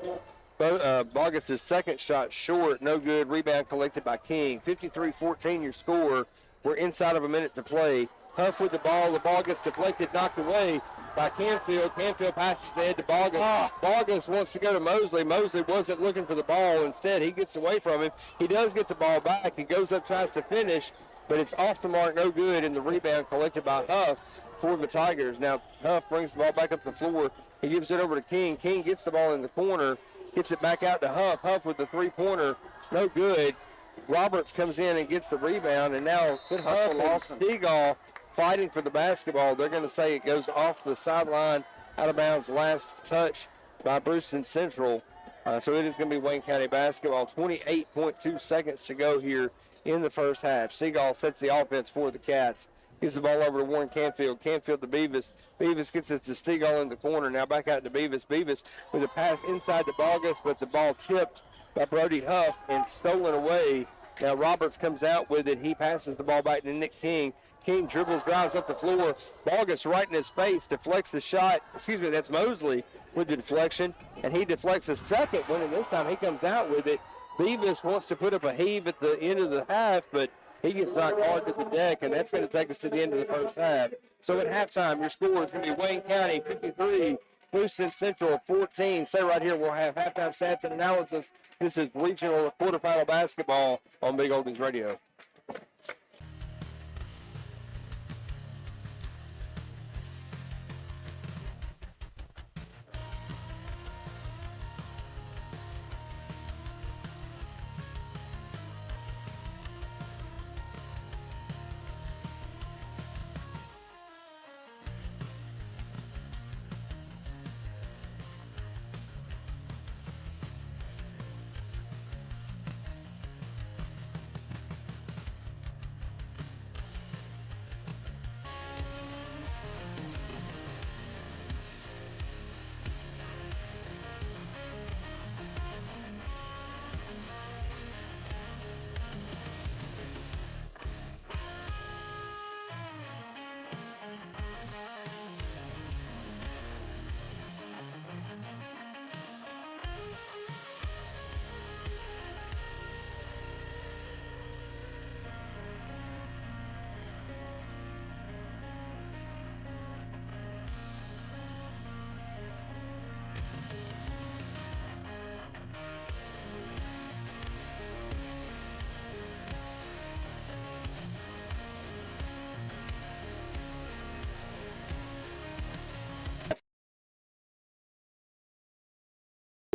Bogus' second shot short, no good. Rebound collected by King. 53-14 your score. We're inside of a minute to play. Huff with the ball. The ball gets deflected, knocked away by Canfield. Canfield passes ahead to Bogus. Bogus wants to go to Mosley. Mosley wasn't looking for the ball. Instead, he gets away from him. He does get the ball back. He goes up, tries to finish, but it's off the mark, no good, and the rebound collected by Huff for the Tigers. Now, Huff brings the ball back up the floor. He gives it over to King. King gets the ball in the corner, gets it back out to Huff. Huff with the three-pointer, no good. Roberts comes in and gets the rebound, and now Huff and Stegall fighting for the basketball. They're going to say it goes off the sideline, out of bounds, last touch by Bruceton Central. So it is going to be Wayne County basketball. 28.2 seconds to go here in the first half. Stegall sets the offense for the Cats. Gives the ball over to Warren Canfield. Canfield to Beavis. Beavis gets it to Stegall in the corner. Now back out to Beavis. Beavis with a pass inside to Bogus, but the ball tipped by Brody Huff and stolen away. Now Roberts comes out with it. He passes the ball back to Nick King. King dribbles, drives up the floor. Bogus right in his face, deflects the shot. Excuse me, that's Mosley with the deflection. And he deflects a second one, and this time he comes out with it. Beavis wants to put up a heave at the end of the half, but he gets knocked hard to the deck, and that's going to take us to the end of the first half. So at halftime, your score is going to be Wayne County 53, Bruceton Central 14. Stay right here. We'll have halftime stats and analysis. This is regional quarterfinal basketball on Big Oldies Radio.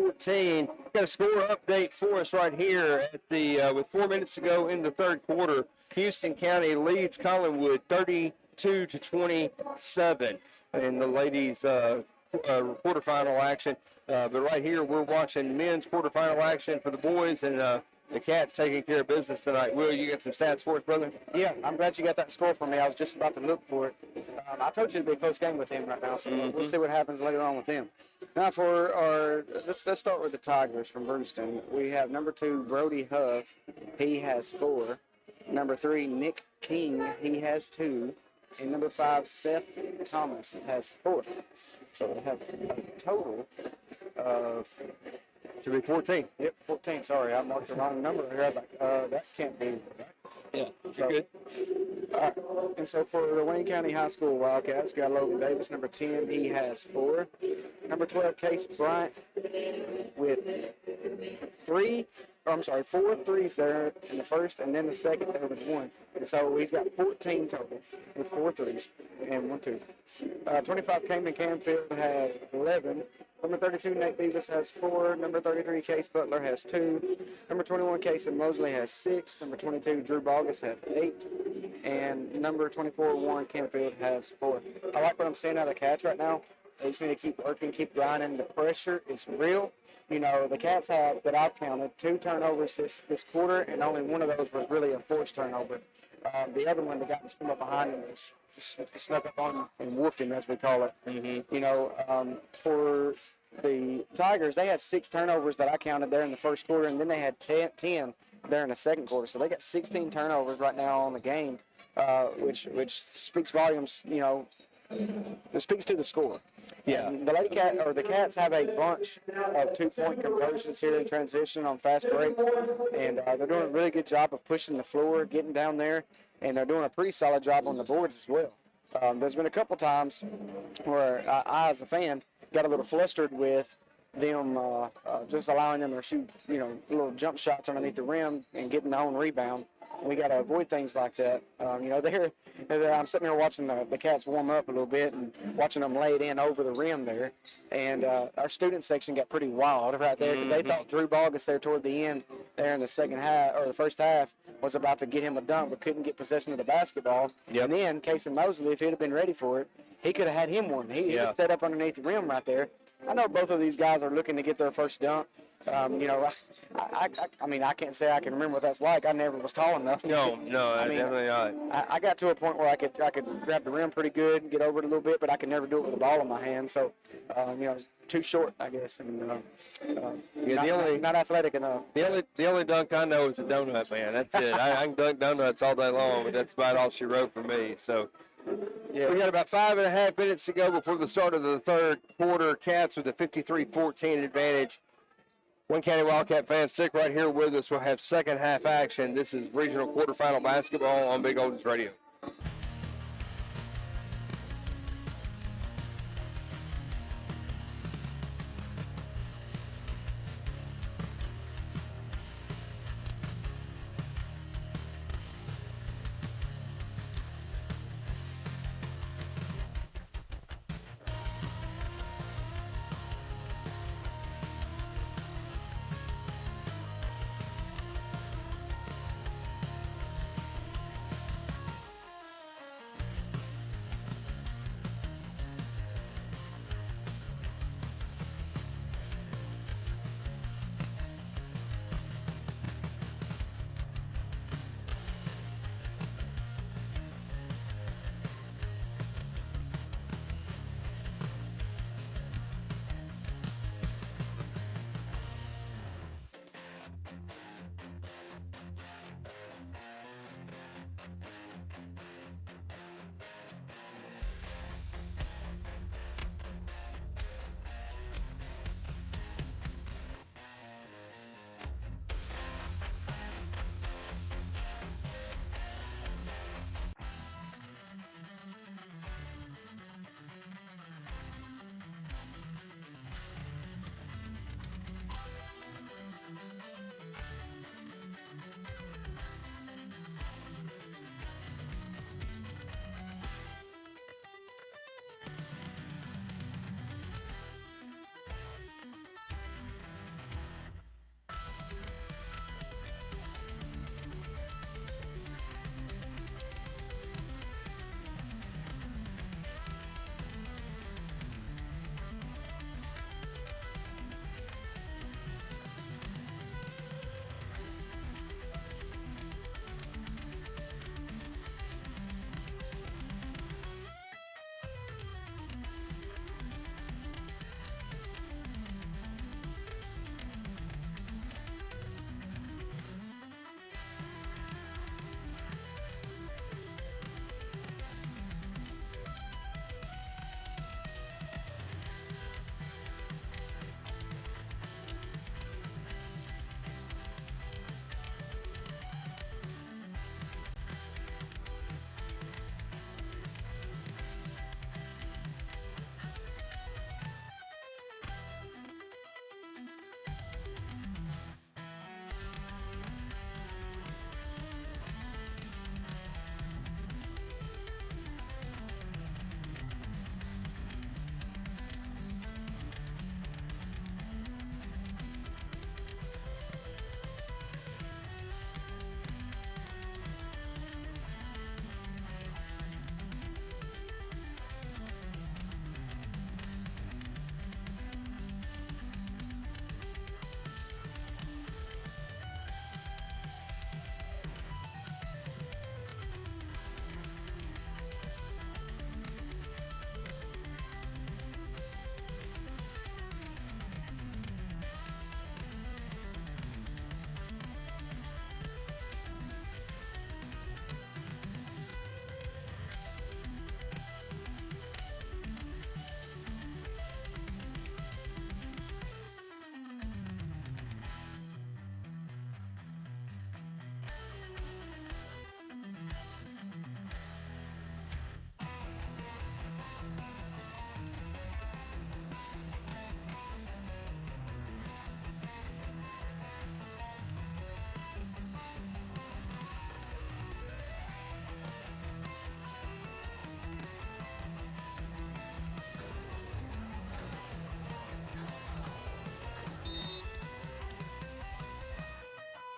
14. Got a score update for us right here at the with 4 minutes to go in the third quarter. Houston County leads Collinwood 32-27 in the ladies' quarterfinal action. But right here, we're watching men's quarterfinal action for the boys, and the Cats taking care of business tonight. Will, you got some stats for us, brother? Yeah, I'm glad you got that score for me. I was just about to look for it. I told you it'd be a close game with him right now, so we'll see what happens later on with him. Now for our, let's start with the Tigers from Bruceton. We have number 2, Brody Huff. He has 4. Number 3, Nick King. He has 2. And number 5, Seth Thomas has 4. So we have a total of, Should be 14. yep, 14. Sorry, I marked the wrong number here. I was like, that can't be right. Yeah, So good. All right. And so for the Wayne County High School Wildcats, got Logan Davis, number 10. He has 4. Number 12, Case Bryant with 4 threes there in the first, and then the second there with 1. And so he's got 14 total with 4 threes and 1, 2. 25, Cayman Canfield has 11. Number 32, Nate Beavis has 4. Number 33, Case Butler has 2. Number 21, Casey Mosley has 6. Number 22, Drew Bogus has 8. And number 24, Warren Canfield has 4. I like what I'm seeing out of the Cats right now. They just need to keep working, keep grinding. The pressure is real. You know, the Cats have, that I've counted, 2 turnovers this quarter, and only one of those was really a forced turnover. The other one, the guy just came up behind him and just snuck up on him and woofed him, as we call it. You know, for the Tigers, they had 6 turnovers that I counted there in the first quarter, and then they had 10 there in the second quarter. So they got 16 turnovers right now on the game, which speaks volumes, you know. It speaks to the score. Yeah. The Cats have a bunch of 2-point conversions here in transition on fast breaks, and they're doing a really good job of pushing the floor, getting down there, and they're doing a pretty solid job on the boards as well. There's been a couple times where I, as a fan, got a little flustered with them just allowing them to shoot, you know, little jump shots underneath the rim and getting their own rebound. We got to avoid things like that. You know, I'm sitting here watching the Cats warm up a little bit and watching them lay it in over the rim there. And our student section got pretty wild right there because they thought Drew Bogus there toward the end there in the second half or the first half was about to get him a dunk but couldn't get possession of the basketball. Yep. And then Casey Mosley, if he'd have been ready for it, he could have had him one. He was set up underneath the rim right there. I know both of these guys are looking to get their first dunk. You know, I mean, I can't say I can remember what that's like. I never was tall enough. No, definitely not. I got to a point where I could grab the rim pretty good and get over it a little bit, but I could never do it with the ball in my hand. So, you know, too short, I guess, and not athletic enough. The only dunk I know is a donut, man. That's it. I can dunk donuts all day long, but that's about all she wrote for me. So. Yeah. We got about 5.5 minutes to go before the start of the third quarter. Cats with a 53-14 advantage. Wayne County Wildcat fans, stick right here with us. We'll have second half action. This is regional quarterfinal basketball on Big Oldies Radio.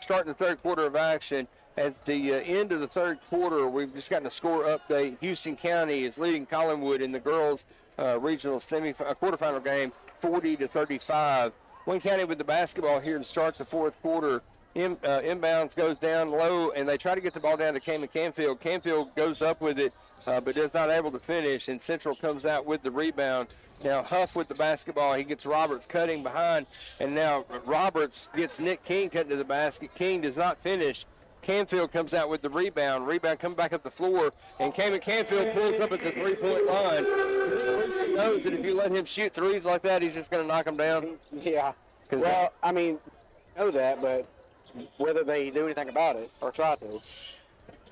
starting the third quarter of action. At the end of the third quarter, we've just gotten a score update. Houston County is leading Collinwood in the girls' regional quarterfinal game, 40-35. Wayne County with the basketball here to start the fourth quarter. Inbounds goes down low, and they try to get the ball down to Cayman Canfield. Canfield goes up with it, but is not able to finish, and Central comes out with the rebound. Now Huff with the basketball. He gets Roberts cutting behind, and now Roberts gets Nick King cutting to the basket. King does not finish. Canfield comes out with the rebound. Rebound comes back up the floor, and Cayman Canfield pulls up at the three-point line. Bruceton knows that if you let him shoot threes like that, he's just going to knock them down. Yeah. Well, I mean, know that, but whether they do anything about it or try to.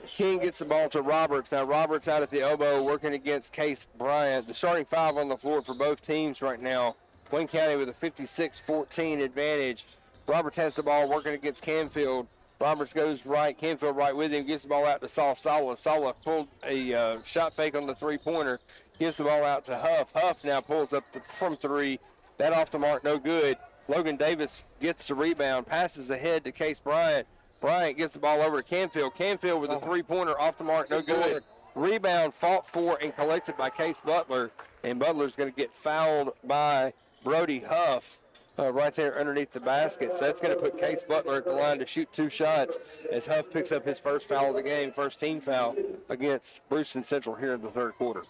King gets the ball to Roberts. Now Roberts out at the elbow working against Case Bryant. The starting five on the floor for both teams right now. Wayne County with a 56-14 advantage. Roberts has the ball working against Canfield. Roberts goes right, Canfield right with him, gives the ball out to Sala. Sala pulled a shot fake on the three-pointer, gives the ball out to Huff. Huff now pulls up from three. That off the mark, no good. Logan Davis gets the rebound, passes ahead to Case Bryant. Bryant gets the ball over to Canfield. Canfield with a three-pointer off the mark, no good. Rebound fought for and collected by Case Butler, and Butler's going to get fouled by Brody Huff. Right there underneath the basket. So that's going to put Case Butler at the line to shoot two shots as Huff picks up his first foul of the game, first team foul against Bruceton Central here in the third quarter.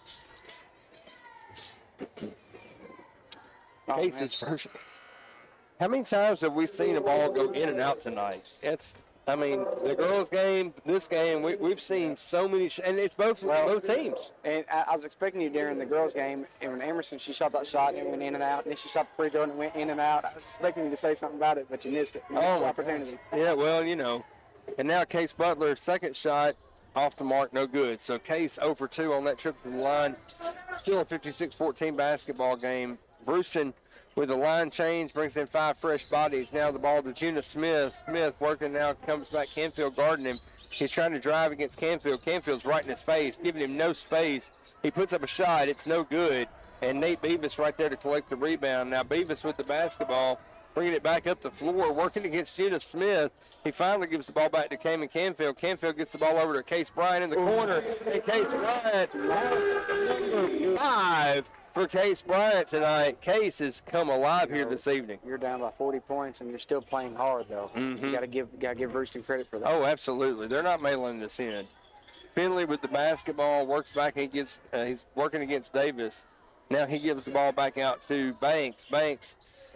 Case is first. How many times have we seen a ball go in and out tonight? The girls' game, this game, we've seen so many, and it's both teams. And I was expecting you during the girls' game, and when Emerson, she shot that shot and it went in and out, and then she shot the free throw and it went in and out. I was expecting you to say something about it, but you missed it. You missed the opportunity. Yeah, well, And now Case Butler's second shot off the mark, no good. So Case 0 for 2 on that trip to the line. Still a 56-14 basketball game. Bruceton with the line change, brings in 5 fresh bodies. Now the ball to Juna Smith. Smith working now, comes back. Canfield guarding him. He's trying to drive against Canfield. Canfield's right in his face, giving him no space. He puts up a shot. It's no good. And Nate Beavis right there to collect the rebound. Now Beavis with the basketball, bringing it back up the floor, working against Juna Smith. He finally gives the ball back to Cayman Canfield. Canfield gets the ball over to Case Bryant in the corner. And Case Bryant, number 5. For Case Bryant tonight. Case has come alive here this evening. You're down by 40 points, and you're still playing hard, though. Mm-hmm. You got to give Bruceton credit for that. Oh, absolutely. They're not mailing this in. Finley with the basketball, works back and gets. He's working against Davis. Now he gives the ball back out to Banks. Banks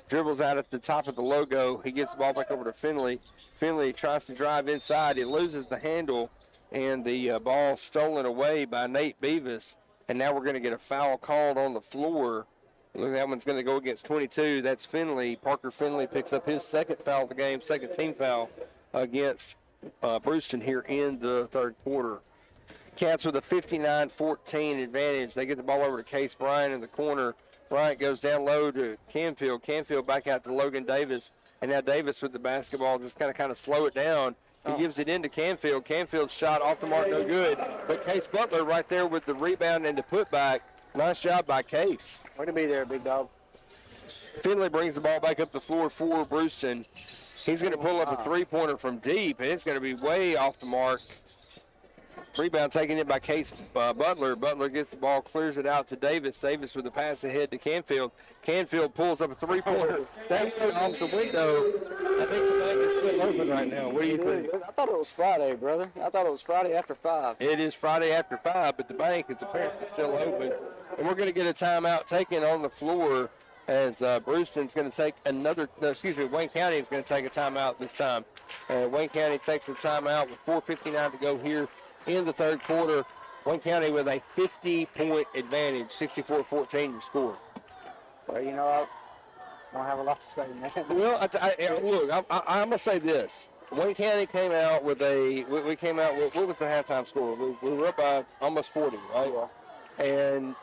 dribbles out at the top of the logo. He gets the ball back over to Finley. Finley tries to drive inside. He loses the handle, and the ball stolen away by Nate Beavis. And now we're going to get a foul called on the floor. Look, that one's going to go against 22. That's Finley. Parker Finley picks up his second foul of the game, second team foul against Bruceton here in the third quarter. Cats with a 59-14 advantage. They get the ball over to Case Bryant in the corner. Bryant goes down low to Canfield. Canfield back out to Logan Davis. And now Davis with the basketball just kind of slow it down. He gives it into Canfield. Canfield's shot off the mark, no good. But Case Butler right there with the rebound and the putback. Nice job by Case. Way to be there, big dog. Finley brings the ball back up the floor for Bruceton. He's going to pull up a three-pointer from deep, and it's going to be way off the mark. Rebound taken in by Case Butler. Butler gets the ball, clears it out to Davis. Davis with the pass ahead to Canfield. Canfield pulls up a three-pointer. That's off the window. I think the bank is still open right now. What do you think? I thought it was Friday, brother. I thought it was Friday after 5. It is Friday after 5, but the bank is apparently still open. And we're going to get a timeout taken on the floor as Bruceton's going to take Wayne County is going to take a timeout this time. Wayne County takes a timeout with 4:59 to go here in the third quarter. Wayne County with a 50-point advantage, 64-14 your score. Well, I don't have a lot to say, man. Well, look, I'm going to say this. Wayne County came out with we came out with, what was the halftime score? We were up by almost 40, right? Yeah. And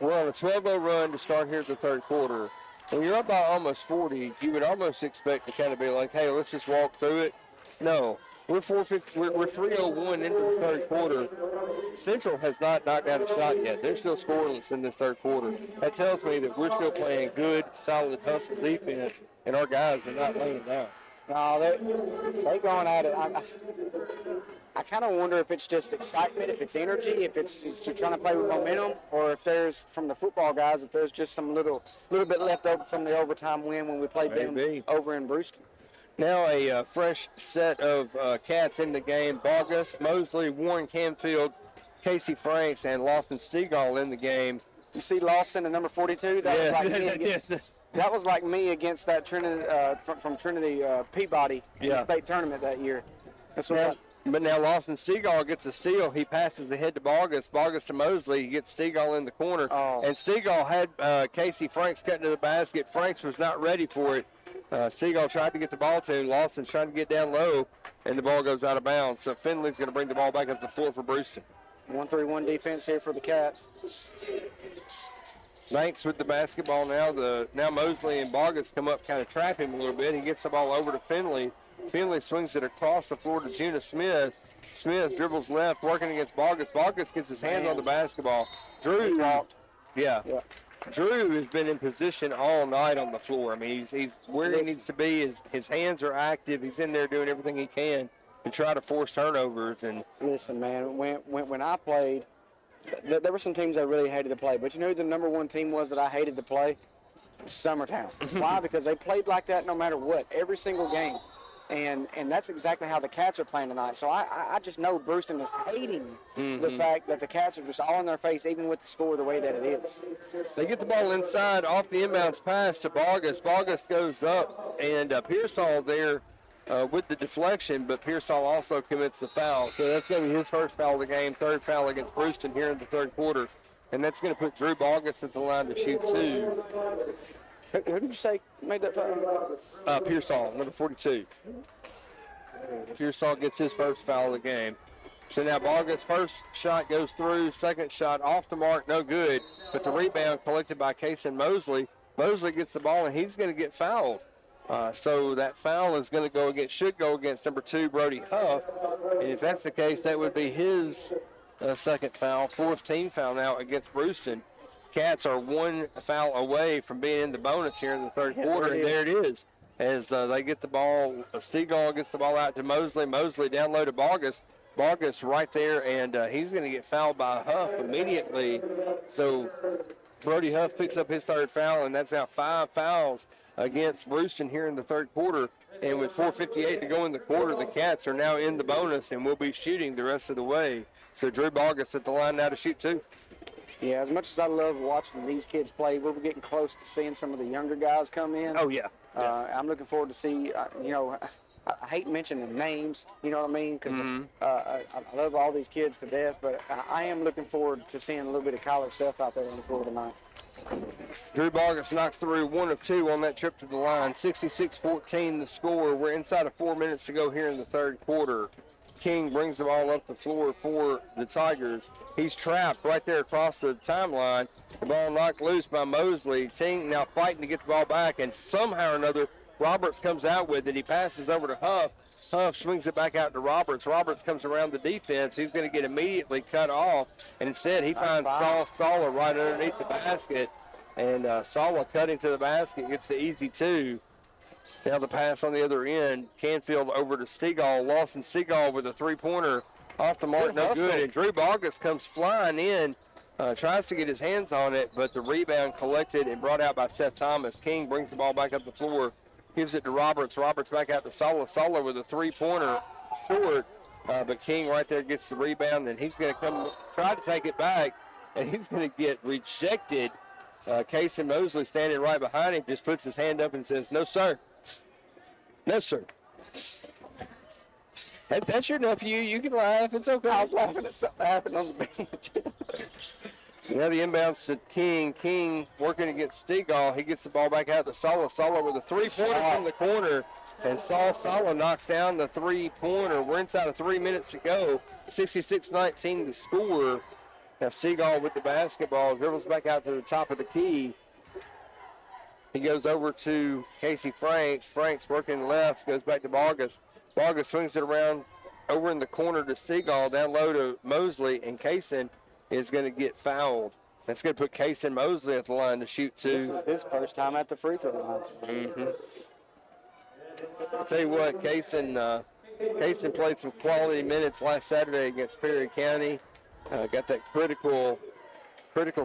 we're on a 12-0 run to start here at the third quarter. When you're up by almost 40, you would almost expect to kind of be like, hey, let's just walk through it. No. We're 3:01 into the third quarter. Central has not knocked down a shot yet. They're still scoreless in this third quarter. That tells me that we're still playing good, solid, hustle defense, and our guys are not laying down. No, they going at it. I kind of wonder if it's just excitement, if it's energy, if it's just trying to play with momentum, or if there's, from the football guys, if there's just some little bit left over from the overtime win when we played them over in Bruceton. Now a fresh set of Cats in the game. Bogus, Mosley, Warren Canfield, Casey Franks, and Lawson Stegall in the game. You see Lawson at number 42? That was like me against that Trinity from Trinity Peabody in the state tournament that year. That's what. But now Lawson Stegall gets a steal. He passes ahead to Bogus. Bogus to Mosley. He gets Stegall in the corner. Oh. And Stegall had Casey Franks cutting to the basket. Franks was not ready for it. Stegall tried to get the ball to him. Lawson's trying to get down low, and the ball goes out of bounds. So Finley's going to bring the ball back up the floor for Bruceton. 1-3-1 defense here for the Cats. Banks with the basketball now. Now Mosley and Bogus come up, kind of trap him a little bit. He gets the ball over to Finley. Finley swings it across the floor to Juna Smith. Smith dribbles left, working against Bogus. Bogus gets his hand on the basketball. Drew walked. Yeah. Drew has been in position all night on the floor. I mean, he's where he needs to be. His hands are active. He's in there doing everything he can to try to force turnovers. And listen, man, when I played, there were some teams I really hated to play. But you know who the number one team was that I hated to play? Summertown. Why? Because they played like that no matter what, every single game. And that's exactly how the Cats are playing tonight. So I just know Bruceton is hating the fact that the Cats are just all in their face, even with the score the way that it is. They get the ball inside off the inbounds pass to Bogus. Bogus goes up, and Pearsall there with the deflection, but Pearsall also commits the foul. So that's going to be his first foul of the game, third foul against Bruceton here in the third quarter. And that's going to put Drew Bogus at the line to shoot two. Who did you say made that foul? Pearsall, number 42. Pearsall gets his first foul of the game. So now Bogus' first shot goes through, second shot off the mark, no good. But the rebound collected by Kason Mosley. Mosley gets the ball, and he's going to get fouled. So that foul is going to should go against number 2, Brody Huff. And if that's the case, that would be his second foul, fourth team foul now against Bruceton. Cats are one foul away from being in the bonus here in the third quarter, and there it is. As they get the ball, Stegall gets the ball out to Mosley. Mosley down low to Bogus. Bogus right there, and he's going to get fouled by Huff immediately. So Brody Huff picks up his third foul, and that's now 5 fouls against Bruceton here in the third quarter. And with 4:58 to go in the quarter, the Cats are now in the bonus and will be shooting the rest of the way. So Drew Bogus at the line now to shoot two. Yeah, as much as I love watching these kids play, we're getting close to seeing some of the younger guys come in. Oh, yeah. I'm looking forward to see, I hate mentioning names, you know what I mean? Because I love all these kids to death, but I am looking forward to seeing a little bit of Kyler Self out there on the floor tonight. Drew Bogus knocks through 1 of 2 on that trip to the line. 66-14 the score. We're inside of 4 minutes to go here in the third quarter. King brings the ball up the floor for the Tigers. He's trapped right there across the timeline. The ball knocked loose by Mosley. King now fighting to get the ball back, and somehow or another, Roberts comes out with it. He passes over to Huff. Huff swings it back out to Roberts. Roberts comes around the defense. He's going to get immediately cut off, and instead he finds Sala right underneath the basket, and Sala cutting to the basket, gets the easy two. Now the pass on the other end, Canfield over to Stegall. Lawson Stegall with a three-pointer off the mark, no good. And Drew Bogus comes flying in, tries to get his hands on it, but the rebound collected and brought out by Seth Thomas. King brings the ball back up the floor, gives it to Roberts. Roberts back out to Sala. Sala with a three-pointer short, but King right there gets the rebound, and he's going to come try to take it back, and he's going to get rejected. Kason Mosley standing right behind him just puts his hand up and says, "No, sir. No, sir." That's your nephew. You can laugh. It's okay. I was laughing at something that happened on the bench. Now the inbounds to King. King working against Stegall. He gets the ball back out to Sala. Sala with a three-pointer from the corner. And Sala knocks down the three-pointer. We're inside of 3 minutes to go. 66-19 the score. Now Stegall with the basketball. Dribbles back out to the top of the key. He goes over to Casey Franks. Franks working left, goes back to Bogus. Bogus swings it around over in the corner to Stegall, down low to Mosley, and Kason is going to get fouled. That's going to put Kason Mosley at the line to shoot two. This is his first time at the free throw line. I'll tell you what, Cason played some quality minutes last Saturday against Perry County. Got that critical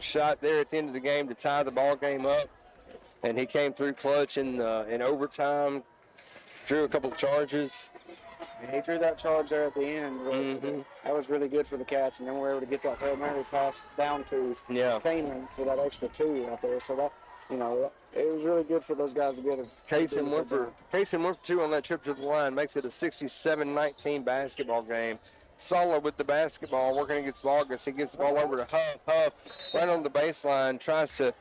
shot there at the end of the game to tie the ball game up, and he came through clutch in overtime. Drew a couple of charges. And he drew that charge there at the end. That was really good for the Cats, and then we were able to get that Hail Mary pass down to Kanan for that extra 2 out there. So that, it was really good for those guys to get it. Cason went for 2 on that trip to the line, makes it a 67-19 basketball game. Sala with the basketball, working against Vargas. He gives the ball over to Huff. Huff right on the baseline, tries to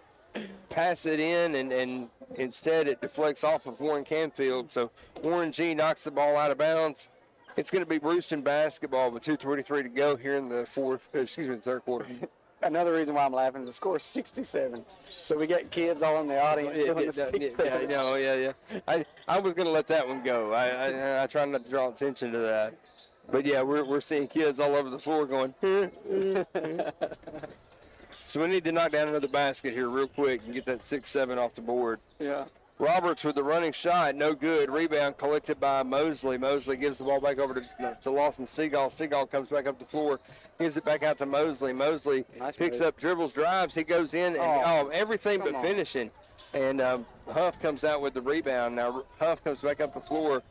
pass it in, and instead it deflects off of Warren Canfield. So Warren G knocks the ball out of bounds. It's going to be Bruceton basketball with 2:23 to go here in the third quarter. Another reason why I'm laughing is the score is 67. So we got kids all in the audience doing the 67. Yeah. I was going to let that one go. I try not to draw attention to that. But yeah, we're seeing kids all over the floor going. So we need to knock down another basket here real quick and get that 6-7 off the board. Yeah. Roberts with the running shot, no good. Rebound collected by Mosley. Mosley gives the ball back over to Lawson Seagull. Seagull comes back up the floor, gives it back out to Mosley. Mosley picks up, dribbles, drives. He goes in, and everything but finishing. And Huff comes out with the rebound. Now Huff comes back up the floor.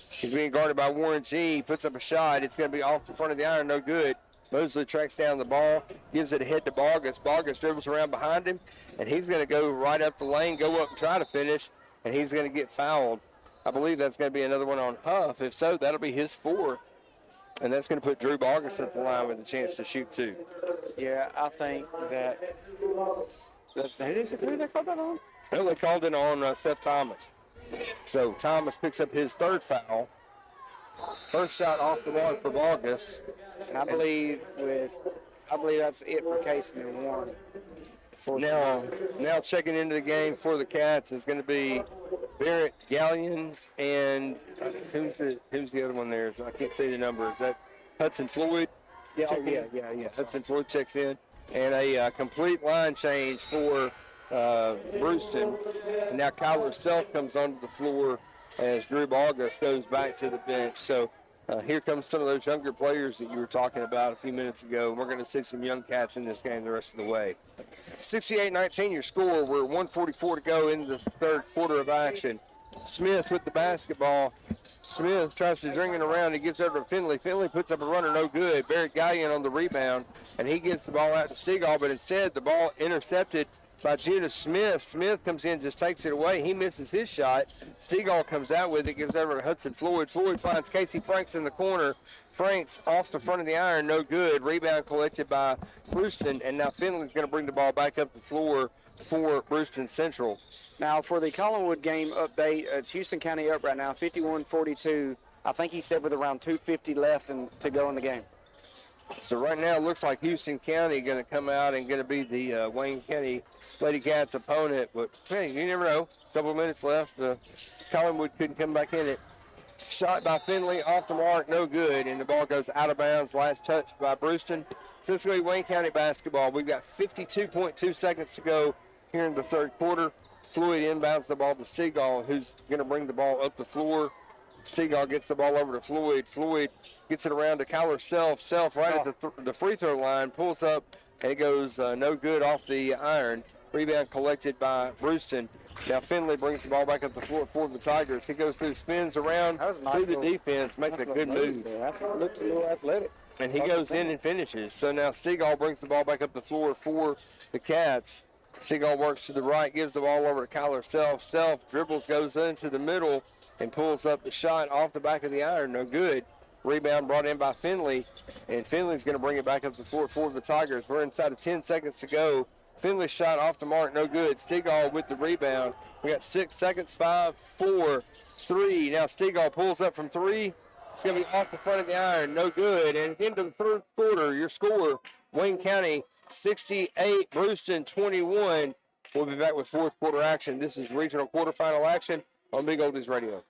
He's being guarded by Warren G. He puts up a shot. It's going to be off the front of the iron, no good. Mosley tracks down the ball, gives it ahead to Vargas. Vargas dribbles around behind him, and he's going to go right up the lane, go up and try to finish, and he's going to get fouled. I believe that's going to be another one on Huff. If so, that'll be his 4th, and that's going to put Drew Vargas at the line with a chance to shoot 2. Yeah, I think that who they called that on? Well, they called it on Seth Thomas. So Thomas picks up his 3rd foul. First shot off the wall for Vargas. And I believe that's it for Casey and Warren. Now checking into the game for the Cats is going to be Barrett Gallion and who's the other one there? I can't see the number. Is that Hudson Floyd? Yeah. Hudson Floyd checks in, and a complete line change for Bruceton. And now Kyler Self comes onto the floor as Drew Vargas goes back to the bench. So here comes some of those younger players that you were talking about a few minutes ago. We're going to see some young Cats in this game the rest of the way. 68-19 your score. We're 1:44 to go in this third quarter of action. Smith with the basketball. Smith tries to string it around. He gives over to Finley. Finley puts up a runner, no good. Barrett Gallion on the rebound, and he gets the ball out to Stegall, but instead the ball intercepted by Judas Smith. Smith comes in, just takes it away. He misses his shot. Stegall comes out with it, gives over to Hudson Floyd. Floyd finds Casey Franks in the corner. Franks off the front of the iron, no good. Rebound collected by Bruceton, and now Finley's going to bring the ball back up the floor for Bruceton Central. Now for the Collinwood game update, it's Houston County up right now, 51-42. I think he said with around 2:50 left to go in the game. So right now it looks like Houston County going to come out and going to be the Wayne County Lady Cats opponent. But, hey, you never know. A couple of minutes left. Collinwood couldn't come back in it. Shot by Finley off the mark, no good. And the ball goes out of bounds. Last touch by Bruceton. So it's going to be Wayne County basketball. We've got 52.2 seconds to go here in the third quarter. Floyd inbounds the ball to Stegall, who's going to bring the ball up the floor. Stegall gets the ball over to Floyd. Floyd gets it around to Kyler Self. Self right at the free throw line, pulls up, and it goes no good off the iron. Rebound collected by Bruceton. Now Finley brings the ball back up the floor for the Tigers. He goes through, spins around through the defense, makes a good move. That looked a little athletic. And he goes in and finishes. So now Stegall brings the ball back up the floor for the Cats. Stegall works to the right, gives the ball over to Kyler Self. Self dribbles, goes into the middle, and pulls up the shot off the back of the iron. No good. Rebound brought in by Finley, and Finley's going to bring it back up the floor for the Tigers. We're inside of 10 seconds to go. Finley's shot off the mark, no good. Stegall with the rebound. We got 6 seconds, 5, 4, 3. Now Stegall pulls up from 3. It's going to be off the front of the iron, no good. And into the third quarter, your score, Wayne County 68, Bruceton 21. We'll be back with fourth quarter action. This is regional quarterfinal action on Big Oldies Radio.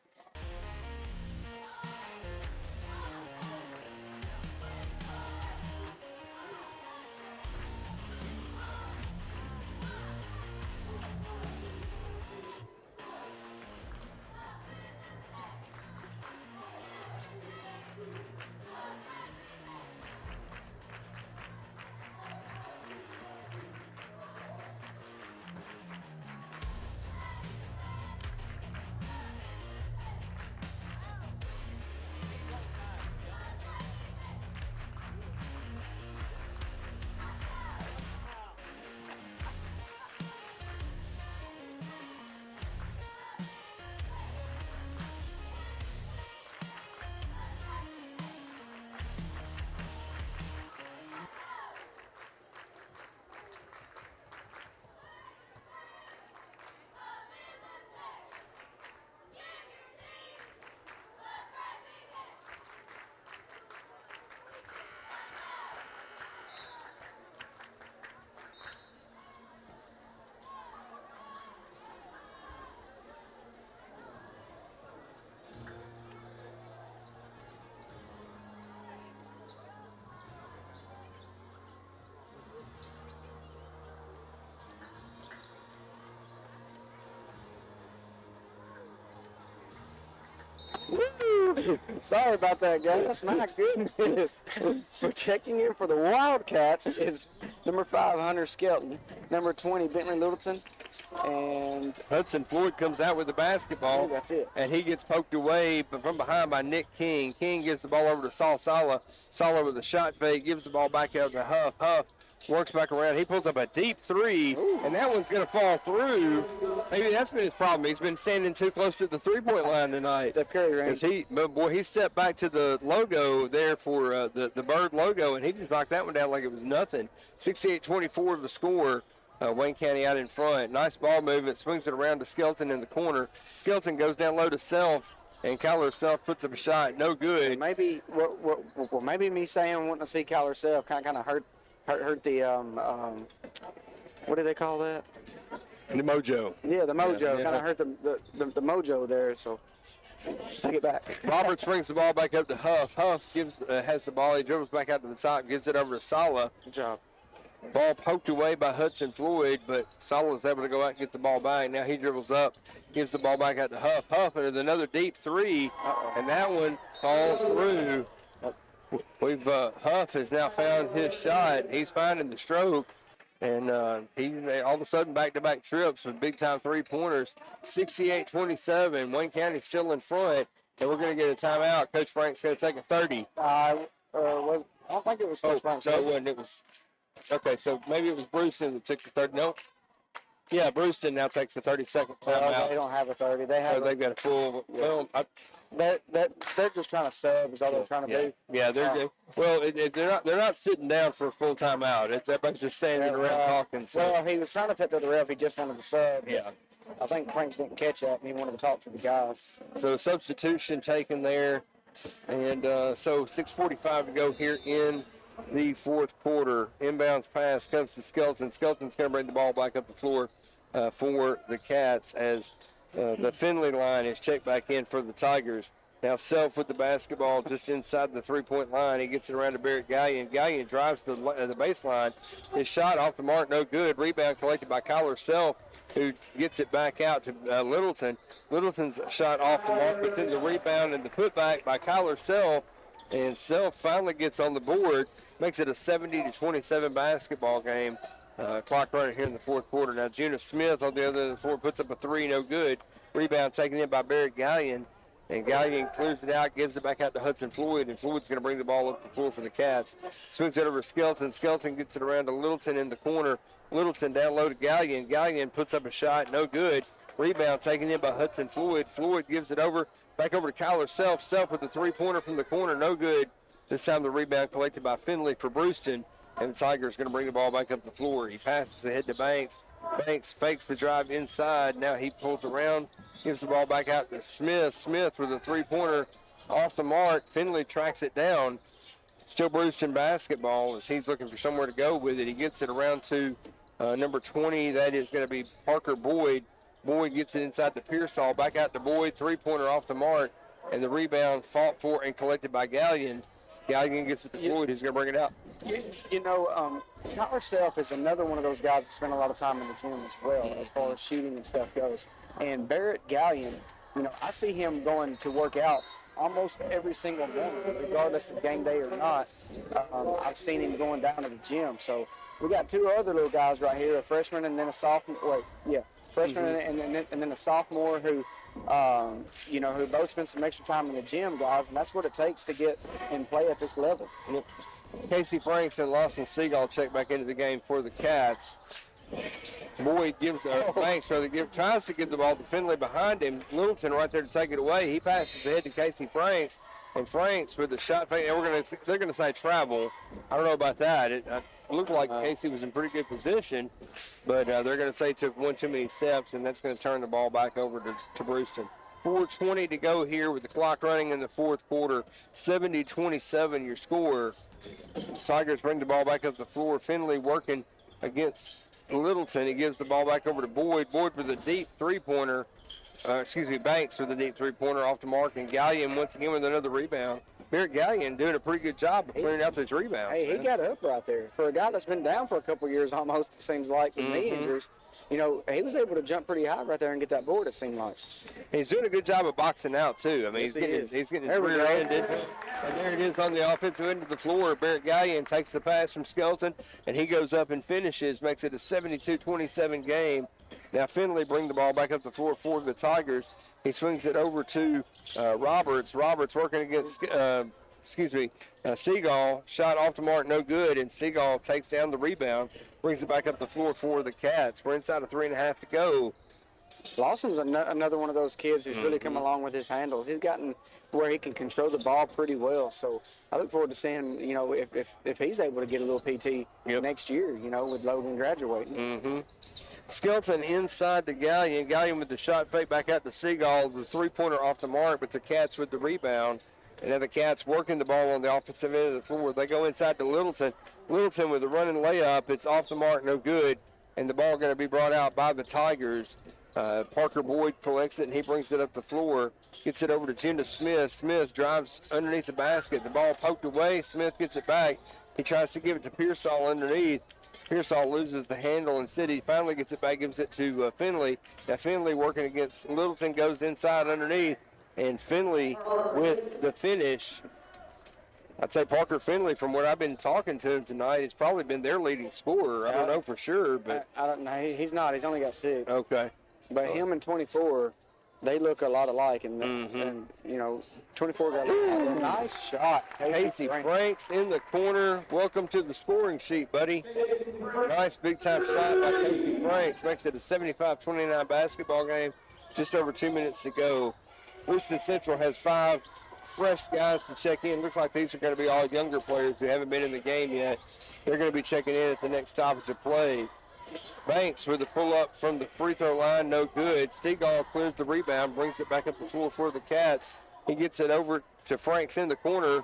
Woo! Sorry about that, guys. My goodness. For checking in for the Wildcats is number 5, Hunter Skelton, number 20, Bentley Littleton, and Hudson Floyd comes out with the basketball. that's it. And he gets poked away from behind by Nick King. King gives the ball over to Saul Sala. Sala with a shot fake, gives the ball back out to Huff. Huff works back around. He pulls up a deep three, and that one's going to fall through. Maybe that's been his problem. He's been standing too close to the three-point line tonight. The carry range. He stepped back to the logo there for the Bird logo, and he just knocked that one down like it was nothing. 68-24 the score. Wayne County out in front. Nice ball movement. Swings it around to Skelton in the corner. Skelton goes down low to Self, and Kyler Self puts up a shot. No good. Maybe maybe me saying wanting to see Kyler Self kind of hurt the what do they call that? The mojo. Yeah, the mojo. Yeah. Kind of hurt the mojo there. So take it back. Roberts brings the ball back up to Huff. Huff has the ball. He dribbles back out to the top, gives it over to Sala. Good job. Ball poked away by Hudson Floyd, but Sala is able to go out and get the ball back. Now he dribbles up, gives the ball back out to Huff. Huff with another deep three, and that one falls through. Huff has now found his shot. He's finding the stroke, and he all of a sudden back-to-back trips with big-time three-pointers. 68-27. Wayne County still in front, and we're going to get a timeout. Coach Frank's going to take a 30. I don't think it was Coach Frank's. No, it wasn't. It was. Okay, so maybe it was Bruceton that took the 30. No. Yeah, Bruceton now takes the 30-second timeout. They don't have a 30. They have. They've got a full. Yeah. Well, they're just trying to sub. Is all they're trying to do. Yeah, they're well. They're not sitting down for a full timeout. Everybody's just standing around talking. So. Well, he was trying to take to the ref. He just wanted to sub. Yeah. I think Franks didn't catch that, and he wanted to talk to the guys. So substitution taken there, and so 6:45 to go here in the fourth quarter. Inbounds pass comes to Skelton. Skelton's going to bring the ball back up the floor for the Cats as the Finley line is checked back in for the Tigers. Now Self with the basketball just inside the three-point line. He gets it around to Barrett Gallion. Gallion drives the baseline. His shot off the mark, no good. Rebound collected by Kyler Self, who gets it back out to Littleton. Littleton's shot off the mark, but then the rebound and the putback by Kyler Self. And Self finally gets on the board, makes it a 70-27 basketball game. Clock running here in the fourth quarter. Now Juna Smith on the other end of the floor puts up a three, no good. Rebound taken in by Barrett Gallion. And Gallion clears it out, gives it back out to Hudson Floyd, and Floyd's going to bring the ball up the floor for the Cats. Swings it over to Skelton. Skelton gets it around to Littleton in the corner. Littleton down low to Gallion. Gallion puts up a shot, no good. Rebound taken in by Hudson Floyd. Floyd gives it over, back over to Kyler Self. Self with the three-pointer from the corner, no good. This time the rebound collected by Finley for Bruceton, and the Tigers going to bring the ball back up the floor. He passes ahead to Banks. Banks fakes the drive inside. Now he pulls around, gives the ball back out to Smith. Smith with a three-pointer off the mark. Finley tracks it down. Still Bruceton basketball as he's looking for somewhere to go with it. He gets it around to number 20. That is going to be Parker Boyd. Boyd gets it inside to Pearsall. Back out to Boyd. Three-pointer off the mark. And the rebound fought for and collected by Gallion. Gallion gets it to Floyd, who's going to bring it out. Kyler Self is another one of those guys that spend a lot of time in the gym as well, as far as shooting and stuff goes. And Barrett Gallion, I see him going to work out almost every single game, regardless of game day or not. I've seen him going down to the gym. So we got two other little guys right here, a freshman and then a sophomore. Freshman and then a sophomore who both spend some extra time in the gym, guys, and that's what it takes to get and play at this level. Casey Franks and Lawson Seagull check back into the game for the Cats. Boyd tries to give the ball to Finley behind him. Littleton right there to take it away. He passes ahead to Casey Franks, and Franks with the shot fake. And they're going to say travel. I don't know about that. It looked like Casey was in pretty good position, but they're going to say took one too many steps, and that's going to turn the ball back over to Bruceton. 4:20 to go here with the clock running in the fourth quarter. 70-27 your score. Tigers bring the ball back up the floor. Finley working against Littleton. He gives the ball back over to Boyd. Boyd with a deep three-pointer. Banks with a deep three-pointer off the mark. And Gallion once again with another rebound. Barrett Gallion doing a pretty good job of clearing out those rebounds. Hey, he man. got up right there. For a guy that's been down for a couple years almost, it seems like, with knee injuries, you know, he was able to jump pretty high right there and get that board, it seemed like. He's doing a good job of boxing out, too. I mean, Yes, he's getting his There we rear go. end in. And there it is on the offensive end of the floor. Barrett Gallion takes the pass from Skelton, and he goes up and finishes, makes it a 72-27 game. Now Finley bring the ball back up the floor for the Tigers. He swings it over to Roberts. Roberts working against, Seagull. Shot off the mark, no good, and Seagull takes down the rebound, brings it back up the floor for the Cats. We're inside of 3.5 to go. Lawson's another one of those kids who's really come along with his handles. He's gotten where he can control the ball pretty well. So I look forward to seeing, you know, if he's able to get a little PT next year, you know, with Logan graduating. Skelton inside to Gallion. Gallion with the shot fake back out to Seagull. The three-pointer off the mark, but the Cats with the rebound. And now the Cats working the ball on the offensive end of the floor. They go inside to Littleton. Littleton with a running layup. It's off the mark, no good. And the ball going to be brought out by the Tigers. Parker Boyd collects it, and he brings it up the floor. Gets it over to Jenda Smith. Smith drives underneath the basket. The ball poked away. Smith gets it back. He tries to give it to Pearsall underneath. Pearsall loses the handle, and City finally gets it back, gives it to Finley. Now Finley working against Littleton goes inside underneath, and Finley with the finish. I'd say Parker Finley, from what I've been talking to him tonight, has probably been their leading scorer. I don't know for sure, but I don't know. He's not. He's only got 6. okay. But him and 24, they look a lot alike. And, and you know, 24 got a nice shot. Casey Franks in the corner. Welcome to the scoring sheet, buddy. Nice big-time shot by Casey Franks. Makes it a 75-29 basketball game. Just over 2 minutes to go. Bruceton Central has 5 fresh guys to check in. Looks like these are going to be all younger players who haven't been in the game yet. They're going to be checking in at the next stoppage of play. Banks with a pull-up from the free throw line, no good. Stegall clears the rebound, brings it back up the floor for the Cats. He gets it over to Franks in the corner.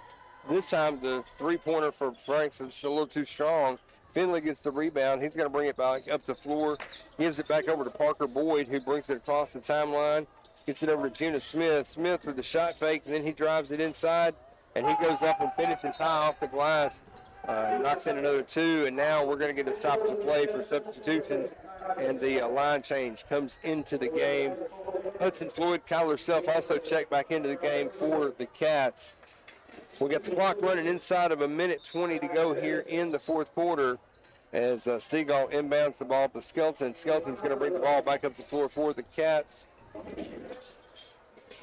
This time the three-pointer for Franks is a little too strong. Finley gets the rebound. He's going to bring it back up the floor. Gives it back over to Parker Boyd, who brings it across the timeline. Gets it over to Juna Smith. Smith with the shot fake, and then he drives it inside, and he goes up and finishes high off the glass. Knocks in another 2, and now we're going to get a stoppage of play for substitutions, and the line change comes into the game. Hudson Floyd, Kyler Self also checked back into the game for the Cats. We got the clock running inside of 1:20 to go here in the fourth quarter as Stegall inbounds the ball to Skelton. Skelton's going to bring the ball back up the floor for the Cats.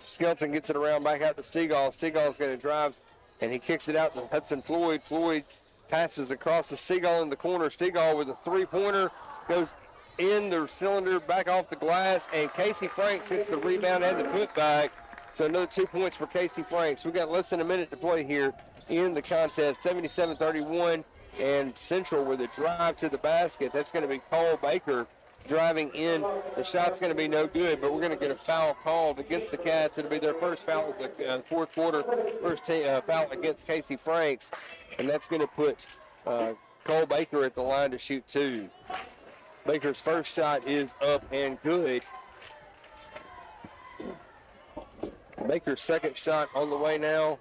Skelton gets it around back out to Stegall. Stegall's going to drive, and he kicks it out to Hudson Floyd. Floyd passes across to Stegall in the corner. Stegall with a three-pointer goes in the cylinder, back off the glass, and Casey Franks hits the rebound and the putback. So another 2 points for Casey Franks. We've got less than a minute to play here in the contest. 77-31, and Central with a drive to the basket. That's going to be Cole Baker driving in. The shot's going to be no good, but we're going to get a foul called against the Cats. It'll be their first foul of the fourth quarter, first foul against Casey Franks, and that's going to put Cole Baker at the line to shoot 2. Baker's first shot is up and good. Baker's second shot on the way now.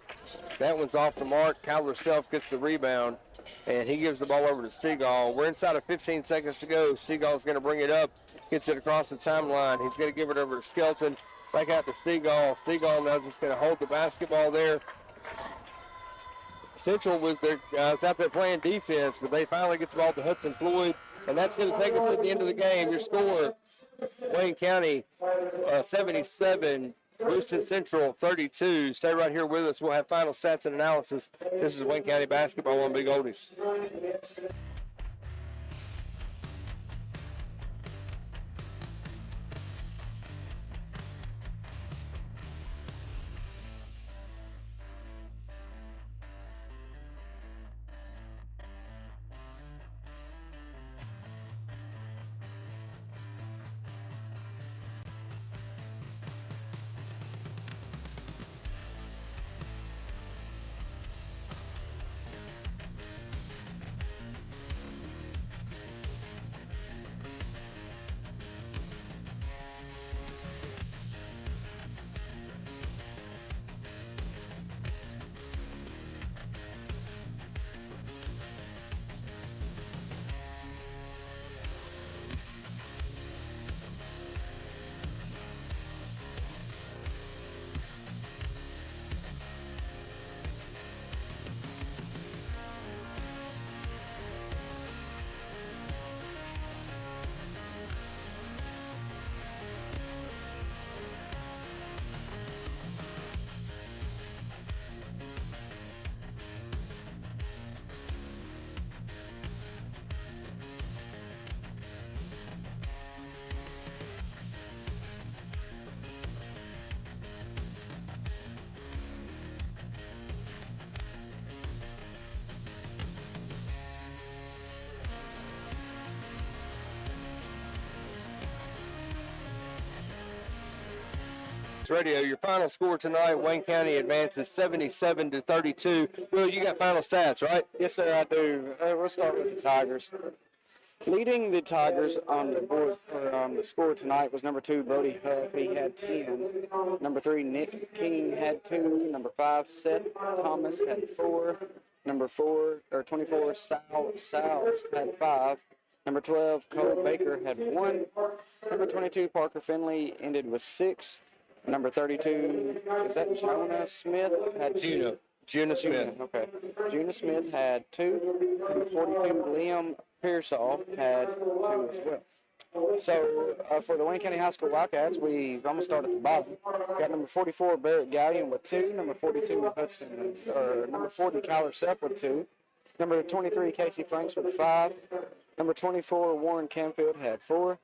That one's off the mark. Kyler Self gets the rebound, and he gives the ball over to Stegall. We're inside of 15 seconds to go. Stegall's going to bring it up, gets it across the timeline. He's going to give it over to Skelton, back out to Stegall. Stegall now just going to hold the basketball there. Central with their guys out there playing defense, but they finally get the ball to Hudson Floyd, and that's going to take us to the end of the game. Your score, Wayne County 77, Bruceton Central 32. Stay right here with us. We'll have final stats and analysis. This is Wayne County basketball on Big Oldies. Radio. Your final score tonight, Wayne County advances 77-32. Will, you got final stats, right? Yes, sir, I do. We'll start with the Tigers. Leading the Tigers on the board or on the score tonight was number 2, Brody Huff. He had 10. Number 3, Nick King had 2. Number 5, Seth Thomas had 4. Number 24, Sal Salves had 5. Number 12, Cole Baker had 1. Number 22, Parker Finley ended with 6. Number 32, is that Jonah Smith? Had 2. Juna Smith. Okay. Juna Smith had 2. Number 42, Liam Pearsall had 2 as well. So for the Wayne County High School Wildcats, I'm going to start at the bottom. Got number 44, Barrett Gallion with 2. Number 42, number 40, Kyler Sepp with 2. Number 23, Casey Franks with 5. Number 24, Warren Canfield had 4.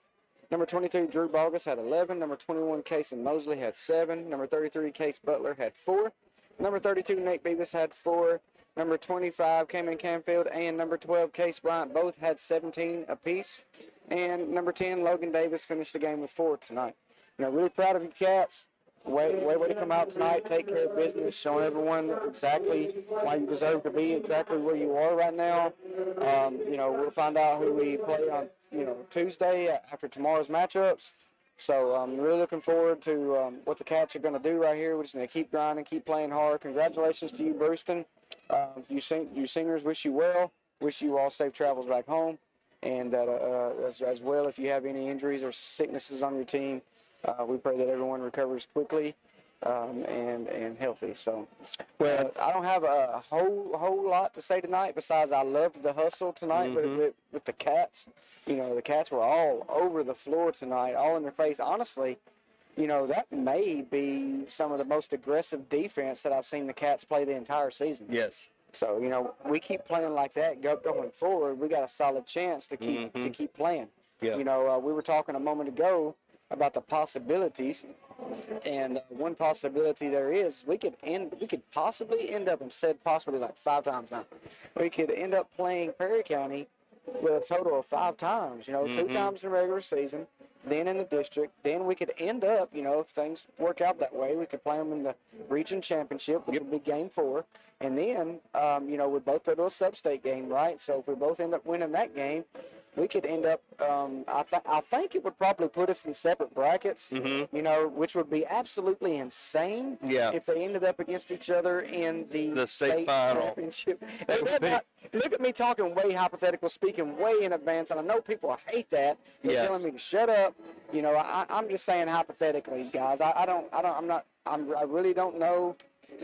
Number 22, Drew Bogus had 11. Number 21, Casey Mosley had 7. Number 33, Case Butler had 4. Number 32, Nate Beavis had 4. Number 25, Cameron Canfield, and number 12, Case Bryant, both had 17 apiece. And number 10, Logan Davis finished the game with 4 tonight. Really proud of you cats. Way to come out tonight, take care of business, showing everyone exactly why you deserve to be exactly where you are right now. We'll find out who we play on, Tuesday after tomorrow's matchups. So I'm really looking forward to what the Cats are going to do right here. We're just going to keep grinding, keep playing hard. Congratulations to you, Bruceton. You seniors, wish you well. Wish you all safe travels back home. And as well, if you have any injuries or sicknesses on your team, we pray that everyone recovers quickly and healthy. So, well, I don't have a whole lot to say tonight besides I loved the hustle tonight with the Cats. The Cats were all over the floor tonight, all in their face. Honestly, that may be some of the most aggressive defense that I've seen the Cats play the entire season. Yes. So, we keep playing like that going forward. We got a solid chance to keep playing. Yeah. We were talking a moment ago about the possibilities, and one possibility there is we could possibly end up, and said possibly like 5 times now, we could end up playing Perry County with a total of 5 times, 2 times in the regular season, then in the district, then we could end up, if things work out that way, we could play them in the region championship, which would be game 4, and then, we'd both go to a sub-state game, right? So if we both end up winning that game, we could end up, I think it would probably put us in separate brackets, which would be absolutely insane if they ended up against each other in the state final championship. Look at me talking way hypothetical, speaking way in advance, and I know people hate that. They're telling me to shut up. I'm just saying hypothetically, guys. I really don't know.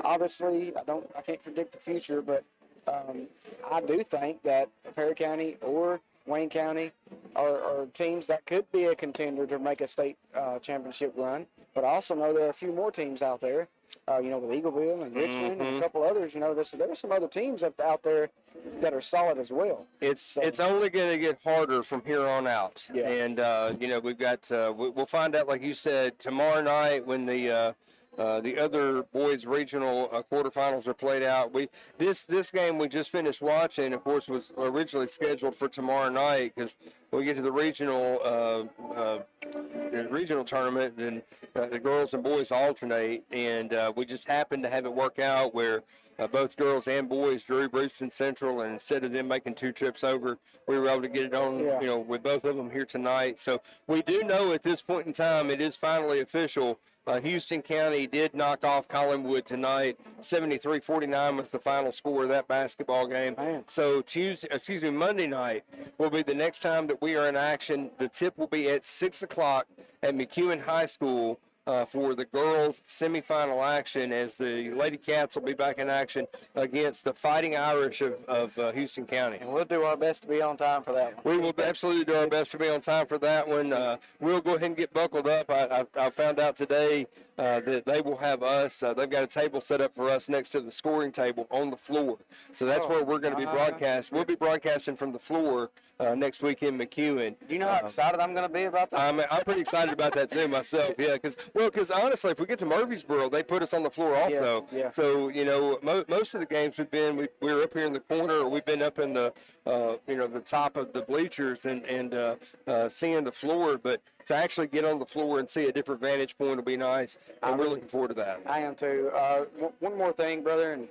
Obviously, I can't predict the future, but I do think that Perry County or Wayne County are teams that could be a contender to make a state championship run. But I also know there are a few more teams out there, with Eagleville and Richmond and a couple others. There's some other teams out there that are solid as well. It's only going to get harder from here on out. Yeah. And, we've got we'll find out, like you said, tomorrow night when the other boys regional quarterfinals are played out. This game we just finished watching, of course, was originally scheduled for tomorrow night because when we get to the regional tournament, then the girls and boys alternate, and we just happened to have it work out where both girls and boys drew Bruceton Central, and instead of them making 2 trips over, we were able to get it on, with both of them here tonight. So we do know at this point in time it is finally official. Houston County did knock off Collingwood tonight. 73-49 was the final score of that basketball game. Man. So Monday night will be the next time that we are in action. The tip will be at 6 o'clock at McEwen High School for the girls' semifinal action, as the Lady Cats will be back in action against the Fighting Irish of Houston County. And we'll do our best to be on time for that one. We will absolutely do our best to be on time for that one. We'll go ahead and get buckled up. I found out today that they will have us. They've got a table set up for us next to the scoring table on the floor. So that's where we're going to be broadcasting. We'll be broadcasting from the floor next week in McEwen. Do you know how excited I'm going to be about that? I'm pretty excited about that too myself. Yeah, because honestly, if we get to Murfreesboro, they put us on the floor also. Yeah. So most of the games we were up here in the corner, or we've been up in the the top of the bleachers and seeing the floor. But to actually get on the floor and see a different vantage point will be nice. And we're looking forward to that. I am too. One more thing, brother, and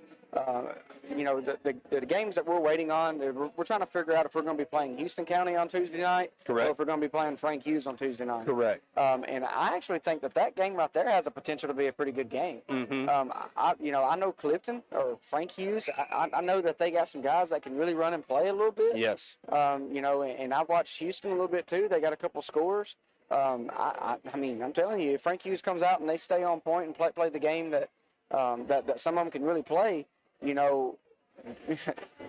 you know, the games that we're waiting on, we're trying to figure out if we're going to be playing Houston County on Tuesday night, Correct. or if we're going to be playing Frank Hughes on Tuesday night. Correct. And I actually think that game right there has a potential to be a pretty good game. I know Clifton or Frank Hughes. I know that they got some guys that can really run and play a little bit. Yes. And I've watched Houston a little bit too. They got a couple scores. I mean, I'm telling you, if Frank Hughes comes out and they stay on point and play the game that some of them can really play, you know,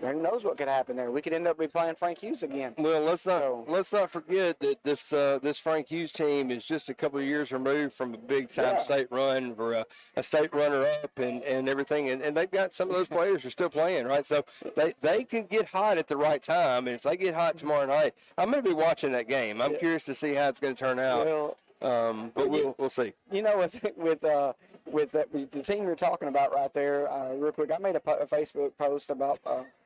who knows what could happen there? We could end up be playing Frank Hughes again. Well, let's not forget that this Frank Hughes team is just a couple of years removed from a big time state run for a state runner up and everything, and they've got some of those players are still playing, right? So they can get hot at the right time, and if they get hot tomorrow night, I'm going to be watching that game. I'm curious to see how it's going to turn out. Well, but we'll see. You know, with the team you're talking about right there, real quick, I made a Facebook post about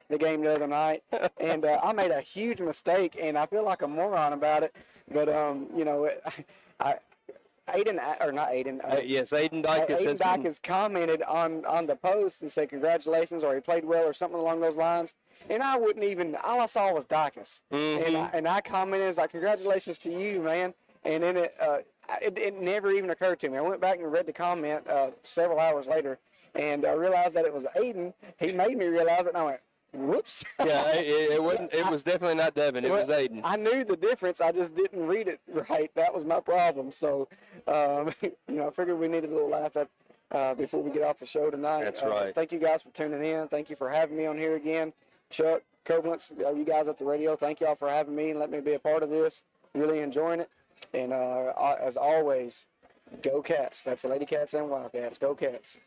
the game the other night, and I made a huge mistake, and I feel like a moron about it. But you know, Aiden Dyke has commented on the post and said congratulations, or he played well, or something along those lines. And I wouldn't even, all I saw was Dykus, and I commented, like, congratulations to you, man. And then it never even occurred to me. I went back and read the comment several hours later, and I realized that it was Aiden. He made me realize it, and I went, whoops. Yeah, it wasn't. It was definitely not Devin. It was Aiden. I knew the difference. I just didn't read it right. That was my problem. So, I figured we needed a little laugh at before we get off the show tonight. That's right. Thank you guys for tuning in. Thank you for having me on here again. Chuck, Covalence, you guys at the radio, thank y'all for having me and letting me be a part of this. Really enjoying it. And as always, go Cats. That's the Lady Cats and Wildcats. Go Cats.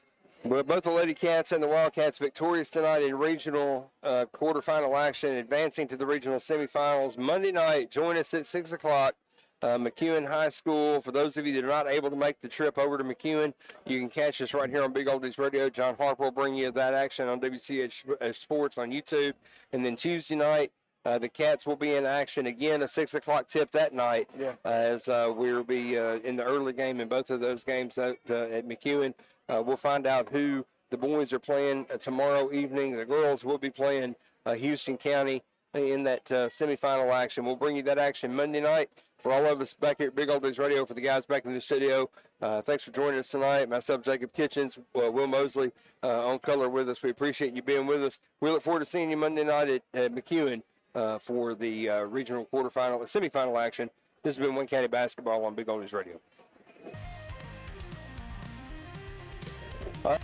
Well, both the Lady Cats and the Wildcats victorious tonight in regional quarterfinal action, advancing to the regional semifinals. Monday night, join us at 6 o'clock. McEwen High School. For those of you that are not able to make the trip over to McEwen, you can catch us right here on Big Oldies Radio. John Harper will bring you that action on WCHS Sports on YouTube. And then Tuesday night, the Cats will be in action again, a 6 o'clock tip that night, as we'll be in the early game in both of those games at McEwen. We'll find out who the boys are playing tomorrow evening. The girls will be playing Houston County in that semifinal action. We'll bring you that action Monday night. For all of us back here at Big Oldies Radio, for the guys back in the studio, thanks for joining us tonight. Myself, Jacob Kitchens, Will Mosley on color with us. We appreciate you being with us. We look forward to seeing you Monday night at McEwen for the regional quarterfinal, semifinal action. This has been Wayne County Basketball on Big Oldies Radio. All right.